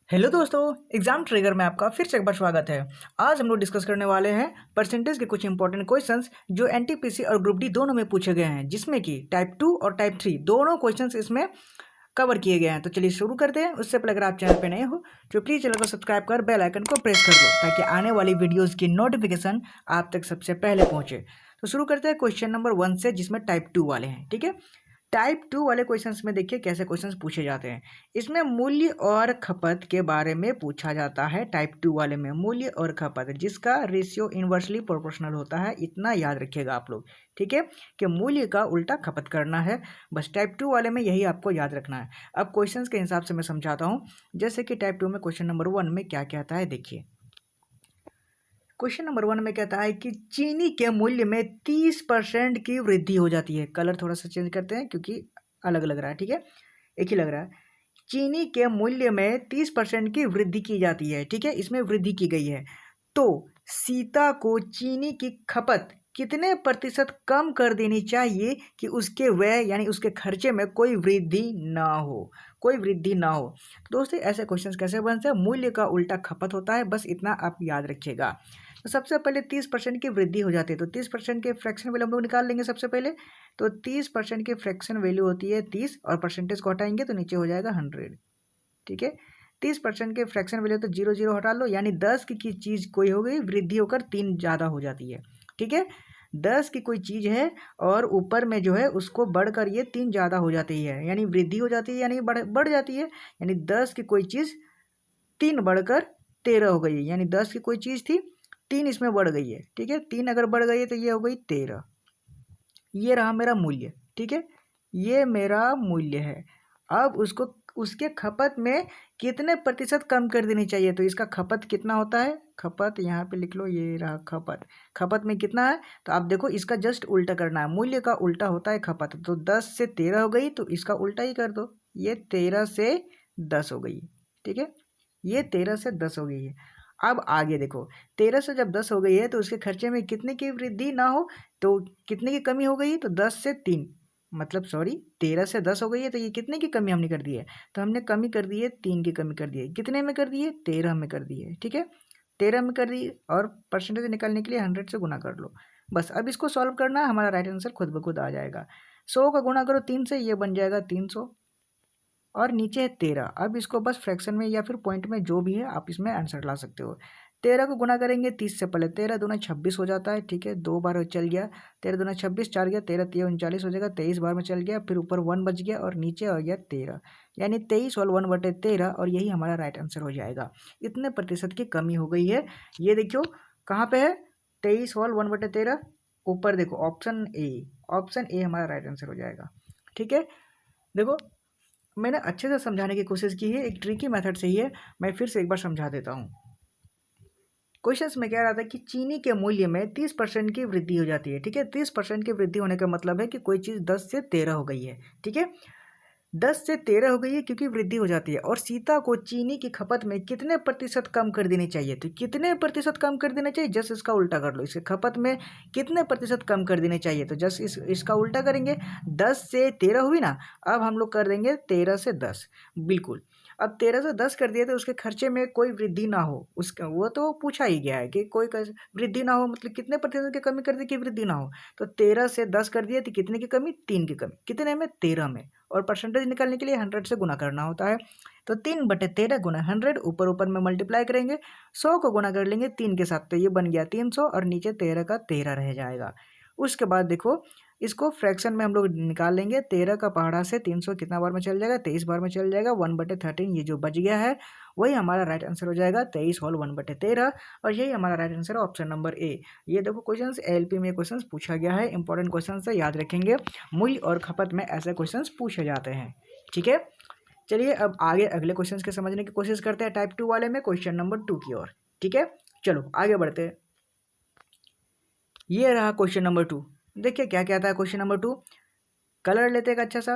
Hello दोस्तों, exam trigger में आपका फिर से एक बार स्वागत है। आज हम लोग डिस्कस करने वाले हैं परसेंटेज के कुछ इंपॉर्टेंट क्वेश्चंस जो एनटीपीसी और ग्रुप डी दोनों में पूछे गए हैं, जिसमें कि टाइप 2 और टाइप 3 दोनों क्वेश्चंस इसमें कवर किए गए हैं। तो चलिए शुरू करते हैं। उससे पहले अगर आप चैनल पे नए हो तो प्लीज़ चैनल को सब्सक्राइब कर बेल आइकन को प्रेस कर दो ताकि आने वाली वीडियोज़ की नोटिफिकेशन आप तक सबसे पहले पहुँचे। तो शुरू करते हैं क्वेश्चन नंबर 1 से, जिसमें टाइप 2 वाले हैं। ठीक है, टाइप 2 वाले क्वेश्चंस में देखिए कैसे क्वेश्चंस पूछे जाते हैं। इसमें मूल्य और खपत के बारे में पूछा जाता है। टाइप 2 वाले में मूल्य और खपत जिसका रेशियो इन्वर्सली प्रोपोर्शनल होता है, इतना याद रखिएगा आप लोग। ठीक है, कि मूल्य का उल्टा खपत करना है, बस टाइप 2 वाले में यही आपको याद रखना है। अब क्वेश्चंस के हिसाब से मैं समझाता हूँ। जैसे कि टाइप 2 में क्वेश्चन नंबर 1 में क्या कहता है, देखिए। क्वेश्चन नंबर 1 में कहता है कि चीनी के मूल्य में 30% की वृद्धि हो जाती है। कलर थोड़ा सा चेंज करते हैं क्योंकि अलग लग रहा है। ठीक है, एक ही लग रहा है। चीनी के मूल्य में 30% की वृद्धि की जाती है। ठीक है, इसमें वृद्धि की गई है। तो सीता को चीनी की खपत कितने प्रतिशत कम कर देनी चाहिए कि उसके व्यय यानी उसके खर्चे में कोई वृद्धि ना हो, कोई वृद्धि ना हो। तो दोस्तों ऐसे क्वेश्चंस कैसे बनते हैं? मूल्य का उल्टा खपत होता है, बस इतना आप याद रखिएगा। तो सबसे पहले 30% की वृद्धि हो जाती है, तो 30% के फ्रैक्शन वैल्यू हम लोग निकाल लेंगे सबसे पहले। तो 30% की फ्रैक्शन वैल्यू होती है 30, और परसेंटेज को हटाएंगे तो नीचे हो जाएगा 100। ठीक है, 30% के फ्रैक्शन वैल्यू तो 0 0 हटा लो, यानी 10 की चीज़ कोई हो गई, वृद्धि होकर 3 ज़्यादा हो जाती है। ठीक है, 10 की कोई चीज़ है और ऊपर में जो है उसको बढ़कर ये 3 ज़्यादा हो जाती है, यानी वृद्धि हो जाती है, यानी बढ़ जाती है। यानी 10 की कोई चीज़ 3 बढ़कर 13 हो गई है, यानी 10 की कोई चीज़ थी 3 इसमें बढ़ गई है। ठीक है, 3 अगर बढ़ गई है तो ये हो गई 13। ये रहा मेरा मूल्य। ठीक है, ये मेरा मूल्य है। अब उसको उसके खपत में कितने प्रतिशत कम कर देनी चाहिए, तो इसका खपत कितना होता है, खपत यहाँ पे लिख लो, ये रहा खपत। खपत में कितना है, तो आप देखो इसका जस्ट उल्टा करना है। मूल्य का उल्टा होता है खपत। तो 10 से 13 हो गई, तो इसका उल्टा ही कर दो, ये 13 से 10 हो गई। ठीक है, ये 13 से 10 हो गई है। अब आगे देखो, 13 से जब 10 हो गई है तो उसके खर्चे में कितने की वृद्धि ना हो, तो कितने की कमी हो गई है, तो 10 से 3, मतलब सॉरी 13 से 10 हो गई है, तो ये कितने की कमी हमने कर दी है, तो हमने कमी कर दी है 3 की कमी कर दी है। कितने में कर दी है, 13 में कर दी है। ठीक है, 13 में कर दी, और परसेंटेज निकालने के लिए 100 से गुना कर लो। बस अब इसको सॉल्व करना है, हमारा राइट आंसर खुद ब खुद आ जाएगा। 100 का गुना करो 3 से, ये बन जाएगा 300, और नीचे है 13। अब इसको बस फ्रैक्शन में या फिर पॉइंट में जो भी है आप इसमें आंसर ला सकते हो। 13 को गुना करेंगे 30 से, पहले 13 दूना 26 हो जाता है। ठीक है, 2 बार चल गया, 13 दूना 26, 4 गया, 13 3 39 हो जाएगा, 23 बार में चल गया, फिर ऊपर 1 बच गया और नीचे आ गया 13, यानी 23 और 1/13, और यही हमारा राइट आंसर हो जाएगा। इतने प्रतिशत की कमी हो गई है। ये देखियो कहाँ पे है, 23 और 1/13, ऊपर देखो ऑप्शन ए, ऑप्शन ए हमारा राइट आंसर हो जाएगा। ठीक है, देखो मैंने अच्छे से समझाने की कोशिश की है, एक ट्रिकी मेथड से ही है। मैं फिर से एक बार समझा देता हूँ। क्वेश्चंस में कह रहा था कि चीनी के मूल्य में 30% की वृद्धि हो जाती है। ठीक है, 30% की वृद्धि होने का मतलब है कि कोई चीज़ 10 से 13 हो गई है। ठीक है, 10 से 13 हो गई है क्योंकि वृद्धि हो जाती है। और सीता को चीनी की खपत में कितने प्रतिशत कम कर देनी चाहिए, तो कितने प्रतिशत कम कर देना चाहिए, जस्ट इसका उल्टा कर लो। इसके खपत में कितने प्रतिशत कम कर देने चाहिए, तो जस्ट इसका उल्टा करेंगे। 10 से 13 हुई ना, अब हम लोग कर देंगे 13 से 10। बिल्कुल, अब 13 से 10 कर दिए तो उसके खर्चे में कोई वृद्धि ना हो, उसका वो तो पूछा ही गया है कि कोई वृद्धि ना हो, मतलब कितने प्रतिशत की कमी कर दी कि वृद्धि ना हो। तो 13 से 10 कर दिए तो कितने की कमी, 3 की कमी। कितने में, 13 में। और परसेंटेज निकालने के लिए 100 से गुना करना होता है। तो 3/13 गुना 100, ऊपर ऊपर में मल्टीप्लाई करेंगे, 100 को गुना कर लेंगे 3 के साथ, तो ये बन गया 300, और नीचे 13 का 13 रह जाएगा। उसके बाद देखो इसको फ्रैक्शन में हम लोग निकाल लेंगे। 13 का पहाड़ा से 300 कितना बार में चल जाएगा, 23 बार में चल जाएगा। 1/13 ये जो बच गया है वही हमारा राइट आंसर हो जाएगा, 23 होल 1/13, और यही हमारा राइट आंसर है, ऑप्शन नंबर ए। ये देखो क्वेश्चन एलपी में क्वेश्चन पूछा गया है, इंपॉर्टेंट क्वेश्चन है, याद रखेंगे। मूल्य और खपत में ऐसे क्वेश्चन पूछे जाते हैं। ठीक है, चलिए अब आगे अगले क्वेश्चन के समझने की कोशिश करते हैं, टाइप 2 वाले में क्वेश्चन नंबर 2 की ओर। ठीक है, चलो आगे बढ़ते हैं। ये रहा क्वेश्चन नंबर 2। देखिए क्या कहता है क्वेश्चन नंबर 2, कलर लेते हैं अच्छा सा।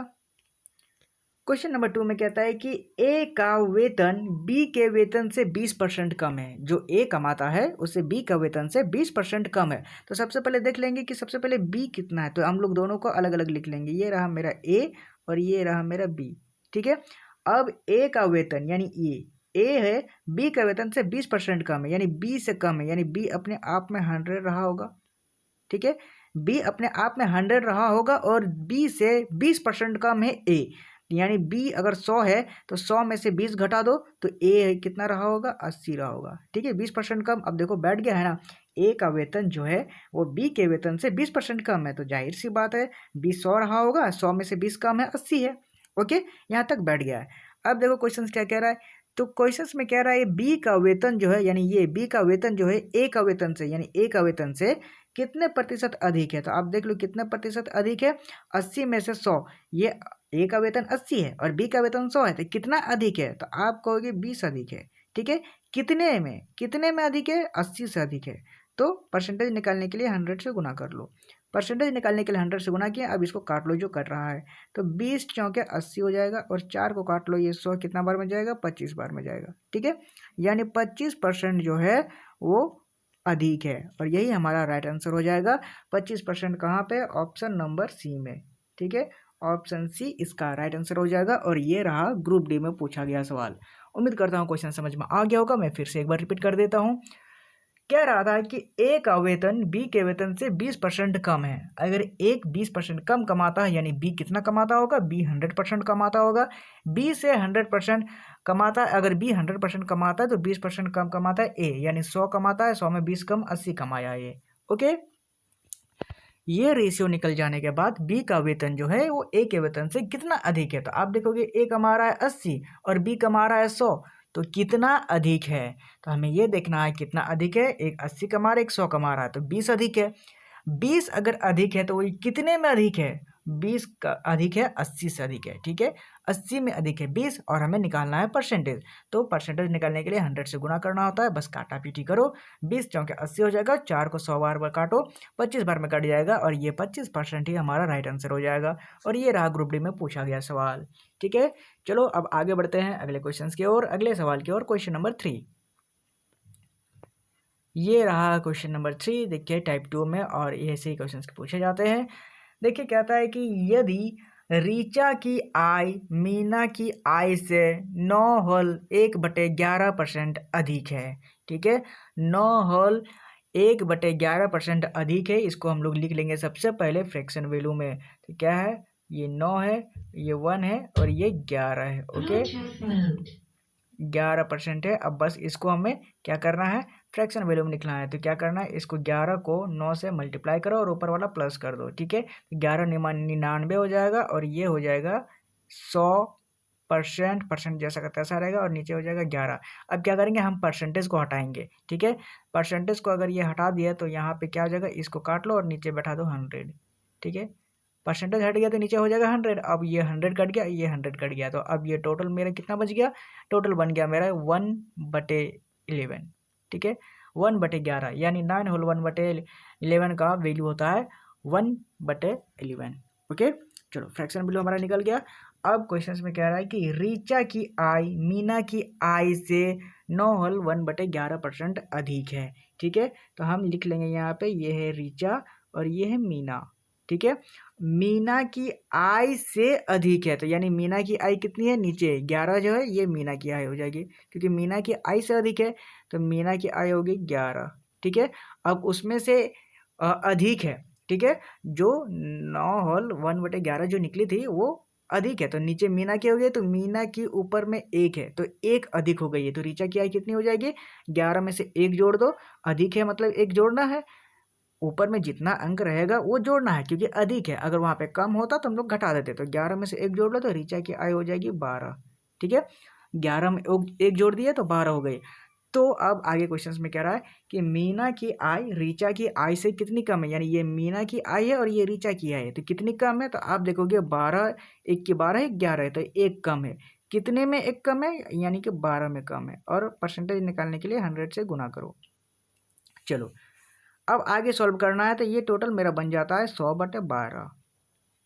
क्वेश्चन नंबर 2 में कहता है कि ए का वेतन बी के वेतन से 20% कम है। जो ए कमाता है उससे बी का वेतन से 20% कम है। तो सबसे पहले देख लेंगे कि सबसे पहले बी कितना है, तो हम लोग दोनों को अलग अलग लिख लेंगे। ये रहा मेरा ए और ये रहा मेरा बी। ठीक है, अब ए का वेतन यानी ए, ए है बी का वेतन से 20% कम है, यानी बी से कम है, यानी बी अपने आप में 100 रहा होगा। ठीक है, बी अपने आप में 100 रहा होगा और बी से 20% कम है ए, यानी बी अगर 100 है तो 100 में से 20 घटा दो तो ए कितना रहा होगा, 80 रहा होगा। ठीक है, 20% कम। अब देखो बैठ गया है ना, ए का वेतन जो है वो बी के वेतन से 20% कम है, तो जाहिर सी बात है बी 100 रहा होगा, 100 में से 20 कम है, 80 है। ओके, यहाँ तक बैठ गया है। अब देखो क्वेश्चन क्या कह रहा है, तो क्वेश्चन में कह रहा है बी का वेतन जो है, यानी ये बी का वेतन जो है ए का वेतन से, यानी ए का वेतन से कितने प्रतिशत अधिक है। तो आप देख लो कितने प्रतिशत अधिक है, 80 में से 100। ये ए का वेतन 80 है और बी का वेतन 100 है, तो कितना अधिक है, तो आप कहोगे 20 अधिक है। ठीक है, कितने में अधिक है, 80 से अधिक है। तो परसेंटेज निकालने के लिए 100 से गुना कर लो। परसेंटेज निकालने के लिए 100 से गुना किया, अब इसको काट लो जो कट रहा है, तो 20 चौके 80 हो जाएगा और 4 को काट लो, ये 100 कितना बार में जाएगा, 25 बार में जाएगा। ठीक है, यानी 25% जो है वो अधिक है, और यही हमारा राइट आंसर हो जाएगा। 25% कहाँ पे, ऑप्शन नंबर सी में। ठीक है, ऑप्शन सी इसका राइट आंसर हो जाएगा, और ये रहा ग्रुप डी में पूछा गया सवाल। उम्मीद करता हूँ क्वेश्चन समझ में आ गया होगा। मैं फिर से एक बार रिपीट कर देता हूँ। कह रहा था कि ए का वेतन बी के वेतन से 20% कम है। अगर एक 20% कम कमाता है, यानी बी कितना कमाता होगा, बी 100% कमाता होगा। बी से 100% कमाता है, अगर बी 100% कमाता है तो 20% कम कमाता है ए, यानी 100 कमाता है, 100 में 20 कम, 80 कमाया ये। ओके, ये रेशियो निकल जाने के बाद बी का वेतन जो है वो ए के वेतन से कितना अधिक है, तो आप देखोगे ए कमा रहा है 80 और बी कमा रहा है 100, तो कितना अधिक है, तो हमें ये देखना है कितना अधिक है। एक 80 कमा रहा है, एक 100 कमा रहा है, तो 20 अधिक है। 20 अगर अधिक है तो वो कितने में अधिक है, 20 का अधिक है, 80 से अधिक है। ठीक है, 80 में अधिक है 20, और हमें निकालना है परसेंटेज। तो परसेंटेज निकालने के लिए 100 से गुना करना होता है, बस काटा पीटी करो, 20 चौके 80 हो जाएगा, 4 को 100 बार काटो, 25 बार में कट जाएगा, और ये 25% ही हमारा राइट आंसर हो जाएगा। और ये रहा ग्रुप डी में पूछा गया सवाल। ठीक है, चलो अब आगे बढ़ते हैं अगले क्वेश्चन की ओर, अगले सवाल की ओर। क्वेश्चन नंबर 3, ये रहा क्वेश्चन नंबर 3। देखिए टाइप 2 में और ऐसे ही क्वेश्चन पूछे जाते हैं। देखिए कहता है कि यदि रीचा की आय मीना की आय से 9/1/11% अधिक है। ठीक है, 9/1/11% अधिक है, इसको हम लोग लिख लेंगे सबसे पहले फ्रैक्शन वैल्यू में। तो क्या है, ये 9 है, ये 1 है और ये 11 है। ओके, 11% है। अब बस इसको हमें क्या करना है, फ्रैक्शन वैल्यू में लिखना है। तो क्या करना है, इसको 11 को 9 से मल्टीप्लाई करो और ऊपर वाला प्लस कर दो। ठीक है, 11×99 हो जाएगा और ये हो जाएगा 100%, परसेंट जैसा का तैसा रहेगा, और नीचे हो जाएगा 11। अब क्या करेंगे, हम परसेंटेज को हटाएंगे। ठीक है, परसेंटेज को अगर ये हटा दिया तो यहाँ पे क्या हो जाएगा, इसको काट लो और नीचे बैठा दो 100। ठीक है, परसेंटेज हट गया तो नीचे हो जाएगा 100। अब ये 100 कट गया, ये 100 कट गया, तो अब ये टोटल मेरा कितना बच गया, टोटल बन गया मेरा 1/11। ठीक है, 1/11, यानी 9 होल 1/11 का वैल्यू होता है 1/11। ओके, चलो फ्रैक्शन वैल्यू हमारा निकल गया। अब क्वेश्चन में कह रहा है कि रीचा की आय मीना की आय से 9 होल 1/11% अधिक है। ठीक है, तो हम लिख लेंगे यहाँ पे, ये है रीचा और ये है मीना। ठीक है, मीना की आय से अधिक है, तो यानी मीना की आय कितनी है, नीचे 11 जो है ये मीना की आय हो जाएगी, क्योंकि मीना की आय से अधिक है, तो मीना की आय होगी 11। ठीक है, अब उसमें से अधिक है। ठीक है, जो 9 होल 1/11 जो निकली थी वो अधिक है, तो नीचे मीना की हो गई, तो मीना की ऊपर में 1 है, तो 1 अधिक हो गई है, तो रीचा की आय कितनी हो जाएगी, 11 में से 1 जोड़ दो, अधिक है मतलब 1 जोड़ना है, ऊपर में जितना अंक रहेगा वो जोड़ना है, क्योंकि अधिक है। अगर वहाँ पे कम होता तो हम लोग घटा देते, तो 11 में से 1 जोड़ लो तो रीचा की आय हो जाएगी 12। ठीक है, 11 में 1 जोड़ दिया तो 12 हो गई। तो अब आगे क्वेश्चन में कह रहा है कि मीना की आय रीचा की आय से कितनी कम है, यानी ये मीना की आय है और ये रीचा की आय है, तो कितनी कम है, तो आप देखोगे 12, 1 की 12 है, 11 है, तो 1 कम है। कितने में 1 कम है, यानी कि 12 में कम है, और परसेंटेज निकालने के लिए 100 से गुना करो। चलो अब आगे सॉल्व करना है, तो ये टोटल मेरा बन जाता है 100/12।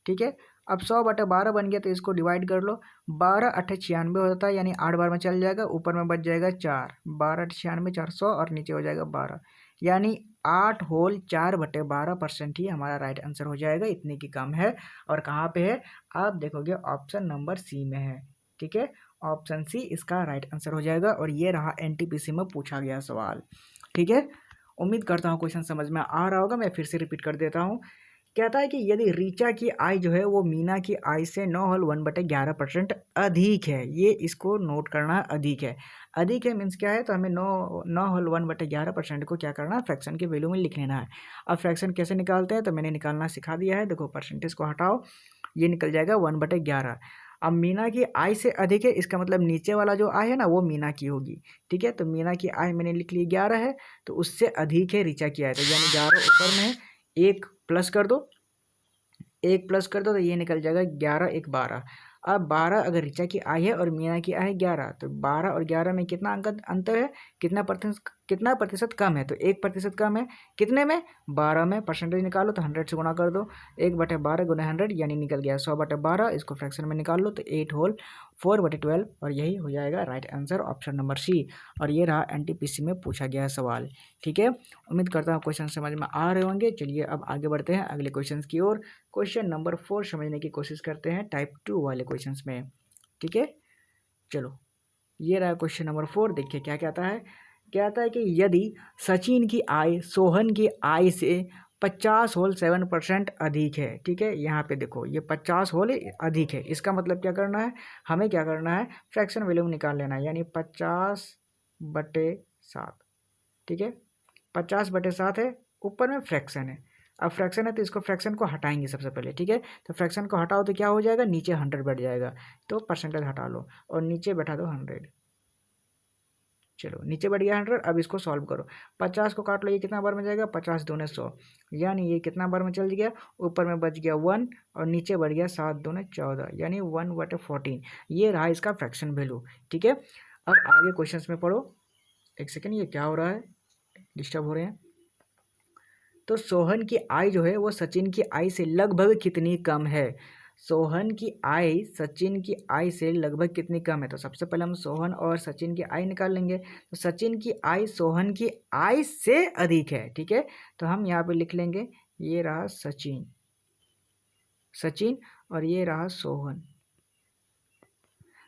ठीक है, अब 100/12 बन गया तो इसको डिवाइड कर लो, 12 8 96 हो जाता है, यानी 8 बार में चल जाएगा, ऊपर में बच जाएगा 4, 12 8 96 400, और नीचे हो जाएगा 12, यानी 8 होल 4/12% ही हमारा राइट आंसर हो जाएगा। इतने की कम है, और कहाँ पे है, आप देखोगे ऑप्शन नंबर सी में है। ठीक है, ऑप्शन सी इसका राइट आंसर हो जाएगा। और ये रहा एनटीपीसी में पूछा गया सवाल। ठीक है, उम्मीद करता हूँ क्वेश्चन समझ में आ रहा होगा। मैं फिर से रिपीट कर देता हूँ। कहता है कि यदि रीचा की आय जो है वो मीना की आय से 9/1/11% अधिक है। ये इसको नोट करना, अधिक है। अधिक है मीन्स क्या है, तो हमें 9/1/11% को क्या करना है, फ्रैक्शन के वैल्यू में लिख लेना है। अब फ्रैक्शन कैसे निकालते हैं, तो मैंने निकालना सिखा दिया है। देखो परसेंटेज को हटाओ, ये निकल जाएगा 1/11। अब मीना की आय से अधिक है, इसका मतलब नीचे वाला जो आय है ना वो मीना की होगी। ठीक है, तो मीना की आय मैंने लिख ली 11 है, तो उससे अधिक है रीचा की आय, तो यानी 11 ऊपर में है, 1 प्लस कर दो, 1 प्लस कर दो तो ये निकल जाएगा 11 1 12। अब 12 अगर ऋचा की आय है और मीना की आय है 11, तो 12 और 11 में कितना अंक अंतर है, कितना प्रतिशत कम है, तो 1% कम है। कितने में, 12 में। परसेंटेज निकालो तो 100 से गुणा कर दो, 1/12 गुना 100 यानी निकल गया 100/12। इसको फ्रैक्शन में निकाल लो तो 8 होल 4/12, और यही हो जाएगा right answer, option number C. और ये रहा एनटीपीसी में पूछा गया सवाल। ठीक है, उम्मीद करता हूँ क्वेश्चन समझ में आ रहे होंगे। चलिए अब आगे बढ़ते हैं अगले क्वेश्चन की ओर। क्वेश्चन नंबर 4 समझने की कोशिश करते हैं टाइप 2 वाले क्वेश्चंस में। ठीक है, चलो ये रहा क्वेश्चन नंबर 4। देखिए क्या कहता है। कहता है कि यदि सचिन की आय सोहन की आय से 50/7% अधिक है। ठीक है, यहाँ पे देखो ये 50 होल अधिक है, इसका मतलब क्या करना है, हमें क्या करना है, फ्रैक्शन वैल्यू निकाल लेना है, यानी 50/7। ठीक है, 50/7 है, ऊपर में फ्रैक्शन है। अब फ्रैक्शन है तो इसको फ्रैक्शन को हटाएंगे सबसे पहले। ठीक है, तो फ्रैक्शन को हटाओ तो क्या हो जाएगा, नीचे 100 बैठ जाएगा, तो परसेंटेज हटा लो और नीचे बैठा दो 100। चलो नीचे बैठ गया 100। अब इसको सॉल्व करो, 50 को काट लो, ये कितना बार में जाएगा, 50 दूने 100, यानी ये कितना बार में चल गया, ऊपर में बच गया 1 और नीचे बढ़ गया 7 दूने 14, यानी 1/14। ये रहा इसका फ्रैक्शन वैल्यू। ठीक है, अब आगे क्वेश्चन में पढ़ो। एक सेकेंड, ये क्या हो रहा है, डिस्टर्ब हो रहे हैं। तो सोहन की आय जो है वो सचिन की आय से लगभग कितनी कम है। सोहन की आय सचिन की आय से लगभग कितनी कम है, तो सबसे पहले हम सोहन और सचिन की आय निकाल लेंगे। तो सचिन की आय सोहन की आय से अधिक है। ठीक है, तो हम यहाँ पे लिख लेंगे, ये रहा सचिन, सचिन, और ये रहा सोहन।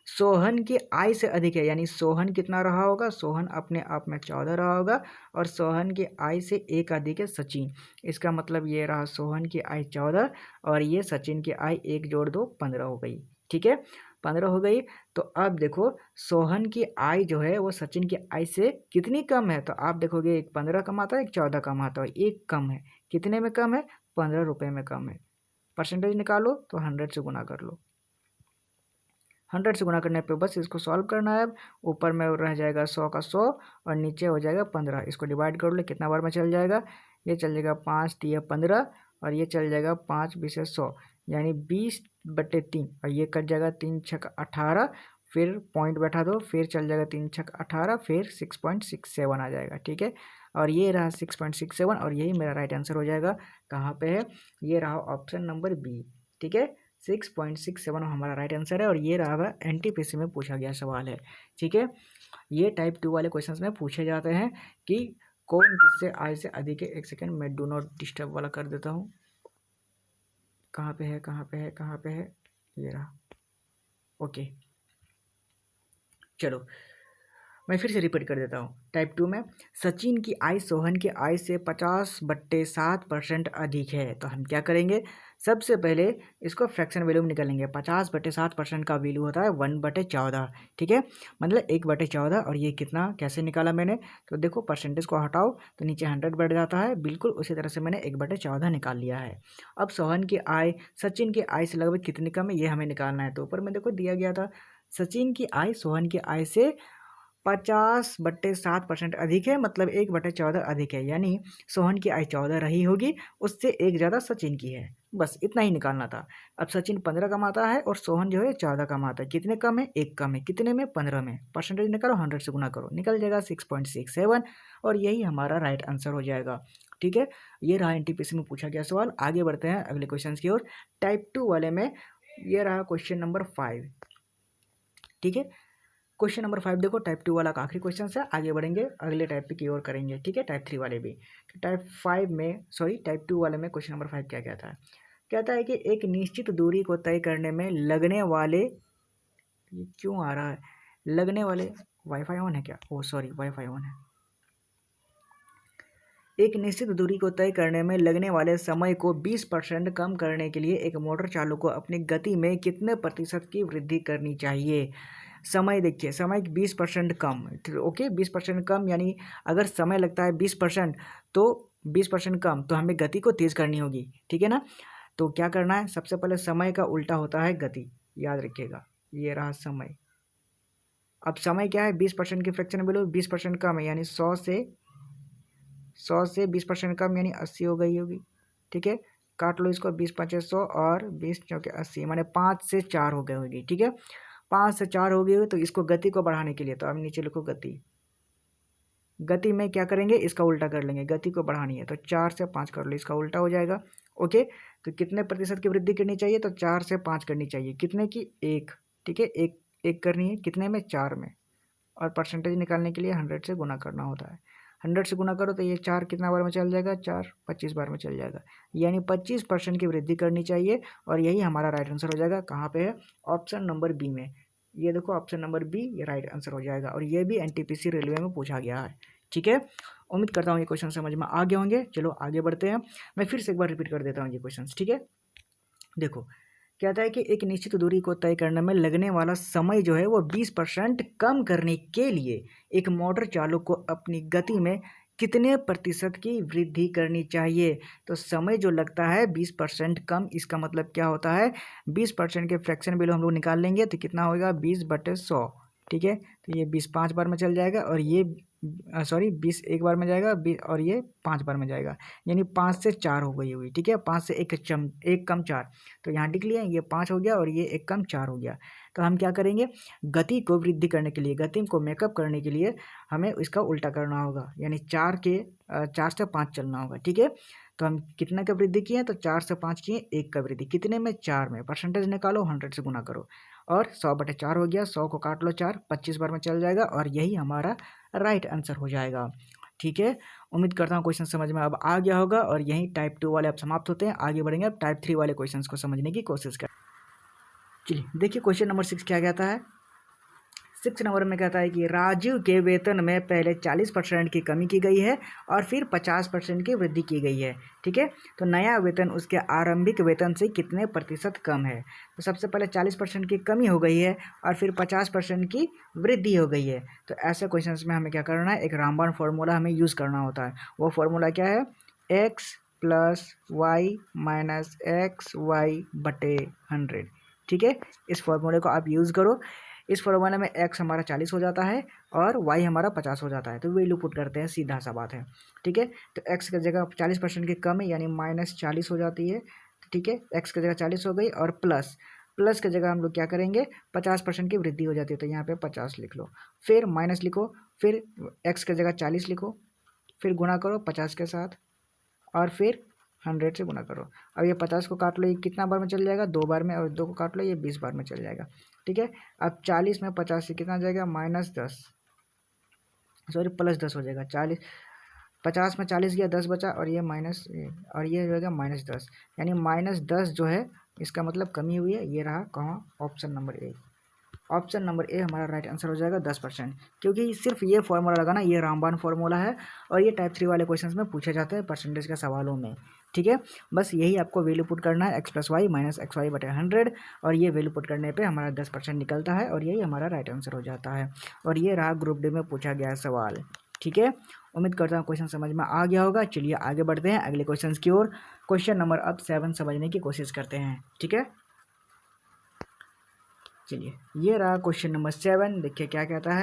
सोहन की आय से अधिक है, यानी सोहन कितना रहा होगा, सोहन अपने आप में 14 रहा होगा, और सोहन की आय से एक अधिक है सचिन। इसका मतलब ये रहा सोहन की आय 14 और ये सचिन की आय 1 जोड़ 2 15 हो गई। ठीक है, 15 हो गई। तो अब देखो सोहन की आय जो है वो सचिन की आय से कितनी कम है, तो आप देखोगे एक 15 कमाता है, एक 14 कमाता है, एक कम है। कितने में कम है, 15 रुपये में कम है। परसेंटेज निकालो तो 100 से गुना कर लो, 100 से गुना करने पे बस इसको सॉल्व करना है। अब ऊपर में रह जाएगा 100 का 100 और नीचे हो जाएगा 15। इसको डिवाइड कर लो, कितना बार में चल जाएगा, ये चल जाएगा 5 3 15 और ये चल जाएगा 5 20 100, यानी 20/3, और ये कट जाएगा 3 6 18, फिर पॉइंट बैठा दो, फिर चल जाएगा 3 6 18, फिर 6.67 आ जाएगा। ठीक है, और ये रहा 6.67 और यही मेरा राइट आंसर हो जाएगा। कहाँ पे है, ये रहा ऑप्शन नंबर बी। ठीक है, 6.67 हमारा राइट आंसर है, और ये रहा एनटीपीसी में पूछा गया सवाल है। ठीक है, ये टाइप 2 वाले क्वेश्चंस में पूछे जाते हैं कि कौन किससे आय से अधिक है। एक सेकेंड, मैं डू नॉट डिस्टर्ब वाला कर देता हूँ। कहाँ पे है, कहाँ पे है, कहाँ पे है, ये रहा। ओके, चलो मैं फिर से रिपीट कर देता हूँ। टाइप 2 में सचिन की आय सोहन की आय से 50/7% अधिक है, तो हम क्या करेंगे, सबसे पहले इसको फ्रैक्शन वैल्यू में निकालेंगे। 50/7% का वैल्यू होता है 1/14। ठीक है, मतलब 1/14, और ये कितना कैसे निकाला मैंने, तो देखो परसेंटेज को हटाओ तो नीचे 100 बैठ जाता है, बिल्कुल उसी तरह से मैंने 1/14 निकाल लिया है। अब सोहन की आय सचिन की आय से लगभग कितनी कम है, ये हमें निकालना है। तो ऊपर में देखो दिया गया था, सचिन की आय सोहन की आय से 50/7% अधिक है, मतलब 1/14 अधिक है, यानी सोहन की आय 14 रही होगी, उससे एक ज़्यादा सचिन की है। बस इतना ही निकालना था। अब सचिन 15 कमाता है और सोहन जो है 14 कमाता है। कितने कम है, एक कम है। कितने में, 15 में। परसेंटेज निकालो, 100 से गुना करो, निकल जाएगा 6.67, और यही हमारा राइट आंसर हो जाएगा। ठीक है, ये रहा एनटीपीसी में पूछा गया सवाल। आगे बढ़ते हैं अगले क्वेश्चन की ओर। टाइप 2 वाले में ये रहा क्वेश्चन नंबर 5। ठीक है, क्वेश्चन नंबर 5 देखो, टाइप 2 वाला का आखिरी क्वेश्चन है। आगे बढ़ेंगे अगले टाइप की ओर करेंगे। ठीक है, टाइप 3 वाले भी। तो टाइप 2 वाले में क्वेश्चन नंबर 5 क्या कहता है, कहता है कि एक निश्चित दूरी को तय करने में लगने वाले ये क्यों आ रहा है? लगने वाले वाईफाई ऑन है क्या? ओह सॉरी, वाईफाई ऑन है। एक निश्चित दूरी को तय करने में लगने वाले समय को 20% कम करने के लिए एक मोटर चालक को अपनी गति में कितने प्रतिशत की वृद्धि करनी चाहिए? समय देखिए, समय 20% कम, ओके 20% कम, यानी अगर समय लगता है 20% तो 20% कम, तो हमें गति को तेज़ करनी होगी, ठीक है ना। तो क्या करना है, सबसे पहले समय का उल्टा होता है गति, याद रखिएगा। ये रहा समय। अब समय क्या है, 20% की फ्रैक्शन वैल्यू 20% कम है, यानी 100 से 20% कम, यानी 80 हो गई होगी, ठीक है। काट लो इसको, 20 5 100 और 20 चौके 80, माने 5 से 4 हो गई होगी, ठीक है। 5 से 4 हो गई हो, तो इसको गति को बढ़ाने के लिए तो अब नीचे लिखो गति। गति में क्या करेंगे, इसका उल्टा कर लेंगे, गति को बढ़ानी है तो 4 से 5 कर लो, इसका उल्टा हो जाएगा, ओके। तो कितने प्रतिशत की वृद्धि करनी चाहिए, तो 4 से 5 करनी चाहिए, कितने की, 1, ठीक है, एक करनी है, कितने में, 4 में। और परसेंटेज निकालने के लिए 100 से गुना करना होता है। 100 से गुना करो तो ये 4 कितना बार में चल जाएगा, 4 25 बार में चल जाएगा, यानी 25% की वृद्धि करनी चाहिए। और यही हमारा राइट आंसर हो जाएगा। कहाँ पे है, ऑप्शन नंबर बी में। ये देखो ऑप्शन नंबर बी, ये राइट आंसर हो जाएगा। और ये भी एनटीपीसी रेलवे में पूछा गया है, ठीक है। उम्मीद करता हूँ ये क्वेश्चन समझ में आ गए होंगे। चलो आगे बढ़ते हैं। मैं फिर से एक बार रिपीट कर देता हूँ ये क्वेश्चन, ठीक है। देखो कहता है कि एक निश्चित दूरी को तय करने में लगने वाला समय जो है वो 20% कम करने के लिए एक मोटर चालक को अपनी गति में कितने प्रतिशत की वृद्धि करनी चाहिए। तो समय जो लगता है 20% कम, इसका मतलब क्या होता है, 20% के फ्रैक्शन वैल्यू हम लोग निकाल लेंगे तो कितना होगा, 20/100, ठीक है। तो ये 20 5 बार में चल जाएगा, और ये सॉरी 20 एक बार में जाएगा, और ये 5 बार में जाएगा, यानी 5 से 4 हो गई हुई, ठीक है। 5 से एक कम 4, तो यहाँ लिख लिया, ये 5 हो गया और ये 1 कम 4 हो गया। तो हम क्या करेंगे, गति को वृद्धि करने के लिए, गति को मेकअप करने के लिए हमें इसका उल्टा करना होगा, यानी 4 से 5 चलना होगा, ठीक है। तो हम कितना का वृद्धि किए, तो 4 से 5 किए, 1 का वृद्धि, कितने में, 4 में। परसेंटेज निकालो, 100 से गुना करो, और 100/4 हो गया, 100 को काट लो 4, 25 बार में चल जाएगा, और यही हमारा राइट आंसर हो जाएगा, ठीक है। उम्मीद करता हूँ क्वेश्चन समझ में अब आ गया होगा। और यहीं टाइप 2 वाले अब समाप्त होते हैं। आगे बढ़ेंगे अब टाइप 3 वाले क्वेश्चंस को समझने की कोशिश कर। चलिए देखिए क्वेश्चन नंबर 6 क्या कहता है। 6 नंबर में कहता है कि राजू के वेतन में पहले 40% की कमी की गई है और फिर 50% की वृद्धि की गई है, ठीक है। तो नया वेतन उसके आरंभिक वेतन से कितने प्रतिशत कम है। तो सबसे पहले 40% की कमी हो गई है और फिर 50% की वृद्धि हो गई है। तो ऐसे क्वेश्चंस में हमें क्या करना है, एक रामबाण फॉर्मूला हमें यूज़ करना होता है। वो फॉर्मूला क्या है, x + y - xy/100, ठीक है। इस फॉर्मूले को आप यूज़ करो। इस फॉर्मूला में x हमारा 40 हो जाता है और y हमारा 50 हो जाता है। तो वैल्यू पुट करते हैं, सीधा सा बात है, ठीक है। तो x की जगह 40% की कम है, यानी -40 हो जाती है, ठीक है। x की जगह 40 हो गई, और प्लस की जगह हम लोग क्या करेंगे, 50% की वृद्धि हो जाती है, तो यहाँ पे 50 लिख लो, फिर माइनस लिखो, फिर x की जगह 40 लिखो, फिर गुणा करो 50 के साथ, और फिर 100 से गुना करो। अब ये 50 को काट लो, ये कितना बार में चल जाएगा, 2 बार में, और 2 को काट लो, ये 20 बार में चल जाएगा, ठीक है। अब 40 में 50 से कितना जाएगा, -10, सॉरी +10 हो जाएगा। 50 में 40 गया, 10 बचा, और ये माइनस, और ये हो जाएगा -10, यानी -10 जो है इसका मतलब कमी हुई है। ये रहा कहाँ, option number A. Option number A हमारा राइट आंसर हो जाएगा 10%, क्योंकि सिर्फ ये फॉर्मूला लगाना, ये रामबाण फॉर्मूला है, और ये टाइप 3 वाले क्वेश्चंस में पूछे जाते हैं परसेंटेज के सवालों में, ठीक है। बस यही आपको वैल्यू पुट करना है, x + y - xy/100, और ये वैल्यू पुट करने पे हमारा 10% निकलता है, और यही हमारा राइट आंसर हो जाता है। और ये रहा ग्रुप डी में पूछा गया सवाल, ठीक है। उम्मीद करता हूँ क्वेश्चन समझ में आ गया होगा। चलिए आगे बढ़ते हैं अगले क्वेश्चन की ओर। क्वेश्चन नंबर अब 7 समझने की कोशिश करते हैं, ठीक है। चलिए ये रहा क्वेश्चन नंबर 7। देखिए क्या कहता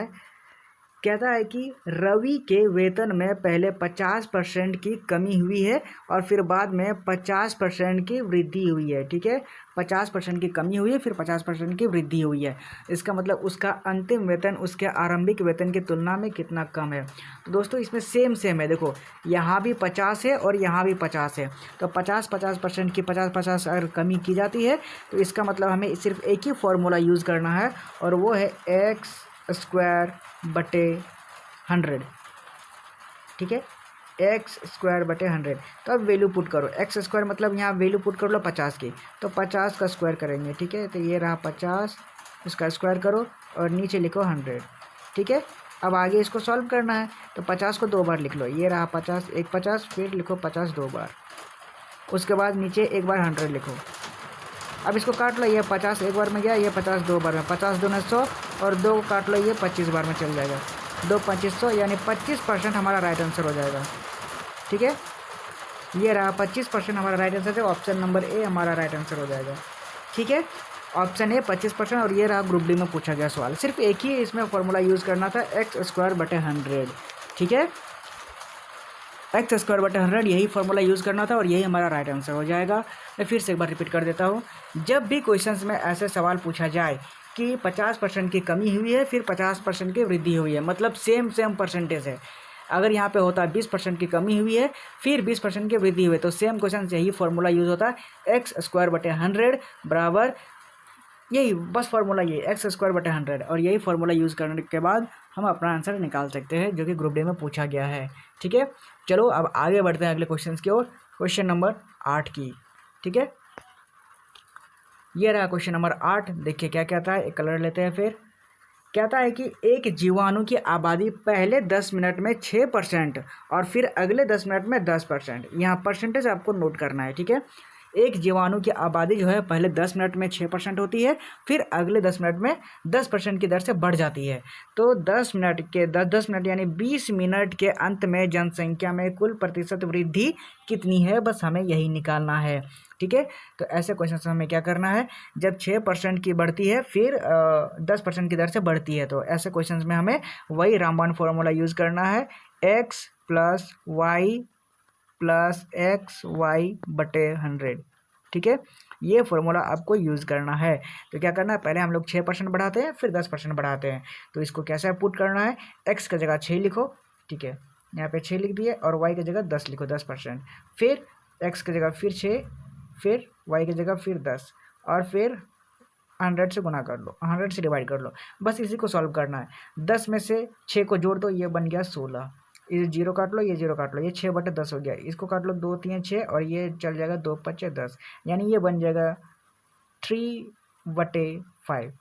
है कि रवि के वेतन में पहले 50% की कमी हुई है और फिर बाद में 50% की वृद्धि हुई है, ठीक है। 50% की कमी हुई है, फिर 50% की वृद्धि हुई है। इसका मतलब उसका अंतिम वेतन उसके आरंभिक वेतन की तुलना में कितना कम है। तो दोस्तों इसमें सेम है, देखो यहाँ भी 50 है और यहाँ भी 50 है, तो 50% की 50 अगर कमी की जाती है तो इसका मतलब हमें सिर्फ एक ही फॉर्मूला यूज़ करना है, और वो है x²/100, ठीक है। x²/100। तो अब वैल्यू पुट करो, x² मतलब यहाँ वैल्यू पुट कर लो 50 की, तो 50 का स्क्वायर करेंगे, ठीक है। तो ये रहा 50 इसका स्क्वायर करो और नीचे लिखो 100, ठीक है। अब आगे इसको सॉल्व करना है, तो 50 को 2 बार लिख लो, ये रहा 50, एक 50, फिर लिखो 50 2 बार, उसके बाद नीचे एक बार 100 लिखो। अब इसको काट लो, ये 50 एक बार में गया, ये 50 2 बार में, 50 दूना 100 और 2 को काट लो, ये 25 बार में चल जाएगा, 2 2500 यानी 25% हमारा राइट आंसर हो जाएगा, ठीक है। ये रहा 25% हमारा राइट आंसर है, ऑप्शन नंबर ए हमारा राइट आंसर हो जाएगा, ठीक है। Option A 25%। और ये रहा ग्रुप डी में पूछा गया सवाल, सिर्फ एक ही इसमें फॉर्मूला यूज़ करना था, x²/100, ठीक है। x²/100 यही फॉर्मूला यूज़ करना था और यही हमारा राइट आंसर हो जाएगा। मैं फिर से एक बार रिपीट कर देता हूँ, जब भी क्वेश्चंस में ऐसे सवाल पूछा जाए कि 50% की कमी हुई है फिर 50% की वृद्धि हुई है, मतलब सेम परसेंटेज है। अगर यहाँ पे होता है 20% की कमी हुई है फिर 20% की वृद्धि हुई है, तो सेम क्वेश्चन से यही फॉर्मूला यूज़ होता है, x²/100 बराबर, यही बस फार्मूला ये x²/100, और यही फार्मूला यूज़ करने के बाद हम अपना आंसर निकाल सकते हैं, जो कि ग्रुप डी में पूछा गया है, ठीक है। चलो अब आगे बढ़ते हैं अगले क्वेश्चन की ओर, क्वेश्चन नंबर 8 की, ठीक है। ये रहा क्वेश्चन नंबर 8, देखिए क्या कहता है, एक कलर लेते हैं। फिर कहता है कि एक जीवाणु की आबादी पहले 10 मिनट में 6% और फिर अगले 10 मिनट में 10%, यहाँ परसेंटेज आपको नोट करना है, ठीक है। एक जीवाणु की आबादी जो है पहले 10 मिनट में 6% होती है, फिर अगले 10 मिनट में 10% की दर से बढ़ जाती है। तो 10 मिनट यानी 20 मिनट के अंत में जनसंख्या में कुल प्रतिशत वृद्धि कितनी है, बस हमें यही निकालना है, ठीक है। तो ऐसे क्वेश्चन से हमें क्या करना है, जब 6% की बढ़ती है फिर 10% की दर से बढ़ती है, तो ऐसे क्वेश्चन में हमें वही रामबाण फॉर्मूला यूज़ करना है, x+y+xy/100, ठीक है। ये फॉर्मूला आपको यूज़ करना है। तो क्या करना है, पहले हम लोग 6% बढ़ाते हैं फिर 10% बढ़ाते हैं। तो इसको कैसे पुट करना है, x की जगह 6 लिखो, ठीक है, यहाँ पे 6 लिख दिए, और y की जगह 10 लिखो, 10%, फिर x की जगह फिर 6, फिर y की जगह फिर 10, और फिर 100 से गुना कर लो, 100 से डिवाइड कर लो, बस इसी को सॉल्व करना है। 10 में से 6 को जोड़ दो, ये बन गया 16, ये 0 काट लो, ये 0 काट लो, ये 6/10 हो गया, इसको काट लो, 2 3 6, और ये चल जाएगा 2 5 10, यानी ये बन जाएगा 3/5।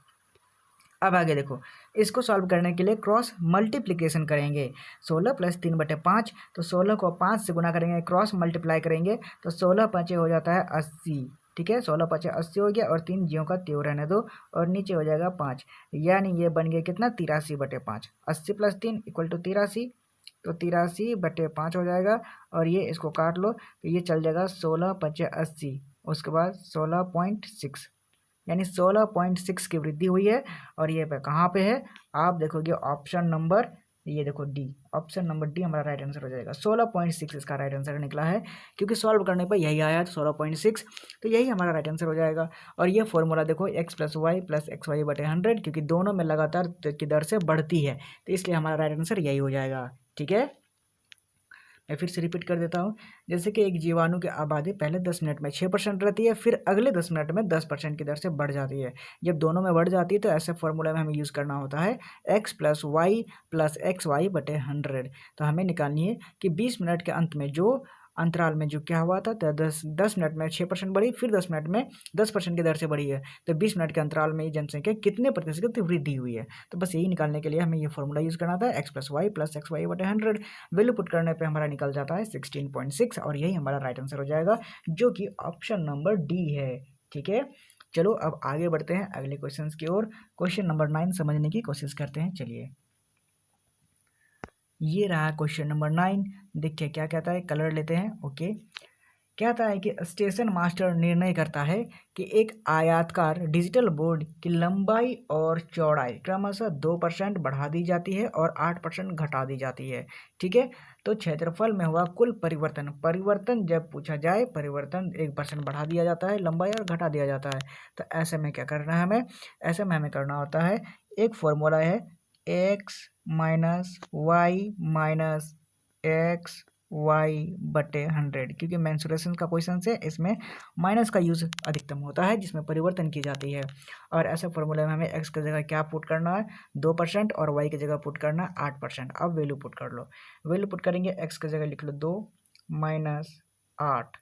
अब आगे देखो, इसको सॉल्व करने के लिए क्रॉस मल्टीप्लिकेशन करेंगे, 16 + 3/5, तो 16 को 5 से गुना करेंगे, क्रॉस मल्टीप्लाई करेंगे, तो 16 5 हो जाता है 80, ठीक है, 16 5 80 हो गया, और 3 ज्यों का त्यों रहने दो, और नीचे हो जाएगा 5, यानी ये बन गया कितना, 83/5, 80 + 3 = 83, तो 83/5 हो जाएगा, और ये इसको काट लो, तो ये चल जाएगा 16 5 80, उसके बाद 16.6, यानी 16.6 की वृद्धि हुई है। और ये पे कहाँ पे है, आप देखोगे ऑप्शन नंबर, ये देखो डी, ऑप्शन नंबर डी हमारा राइट आंसर हो जाएगा, 16.6 इसका राइट आंसर निकला है, क्योंकि सॉल्व करने पर यही आया है, 16.6, तो यही हमारा राइट आंसर हो जाएगा। और ये फॉर्मूला देखो, x+y+xy/100, क्योंकि दोनों में लगातार की दर से बढ़ती है, तो इसलिए हमारा राइट आंसर यही हो जाएगा, ठीक है। मैं फिर से रिपीट कर देता हूँ, जैसे कि एक जीवाणु की आबादी पहले 10 मिनट में 6% रहती है, फिर अगले 10 मिनट में 10% की दर से बढ़ जाती है। जब दोनों में बढ़ जाती है तो ऐसे फॉर्मूला में हमें यूज़ करना होता है x+y+xy/100। तो हमें निकालनी है कि 20 मिनट के अंत में जो अंतराल में जो क्या हुआ था, तो 10 मिनट में 6% बढ़ी, फिर 10 मिनट में 10% की दर से बढ़ी है, तो 20 मिनट के अंतराल में जनसंख्या कितने प्रतिशत की वृद्धि हुई है। तो बस यही निकालने के लिए हमें ये फॉर्मूला यूज़ करना था, x+y+xy/100, वैल्यू पुट करने पे हमारा निकल जाता है 16.6, और यही हमारा राइट आंसर हो जाएगा, जो कि ऑप्शन नंबर डी है, ठीक है। चलो अब आगे बढ़ते हैं अगले क्वेश्चन की ओर, क्वेश्चन नंबर 9 समझने की कोशिश करते हैं, चलिए। ये रहा क्वेश्चन नंबर 9, देखिए क्या कहता है, कलर लेते हैं, ओके। कहता है कि स्टेशन मास्टर निर्णय करता है कि एक आयताकार डिजिटल बोर्ड की लंबाई और चौड़ाई क्रमशः 2% बढ़ा दी जाती है और 8% घटा दी जाती है, ठीक है। तो क्षेत्रफल में हुआ कुल परिवर्तन जब पूछा जाए, परिवर्तन 1% बढ़ा दिया जाता है लंबाई और घटा दिया जाता है, तो ऐसे में क्या करना है हमें, ऐसे में हमें करना होता है, एक फॉर्मूला है x-y-x/100, क्योंकि मेंसुरेशन का क्वेश्चन है, इसमें माइनस का यूज़ अधिकतम होता है जिसमें परिवर्तन की जाती है। और ऐसे फॉर्मूले में हमें x की जगह क्या पुट करना है, 2%, और y की जगह पुट करना है 8%। अब वैल्यू पुट कर लो, वैल्यू पुट करेंगे, x की जगह लिख लो 2 - 8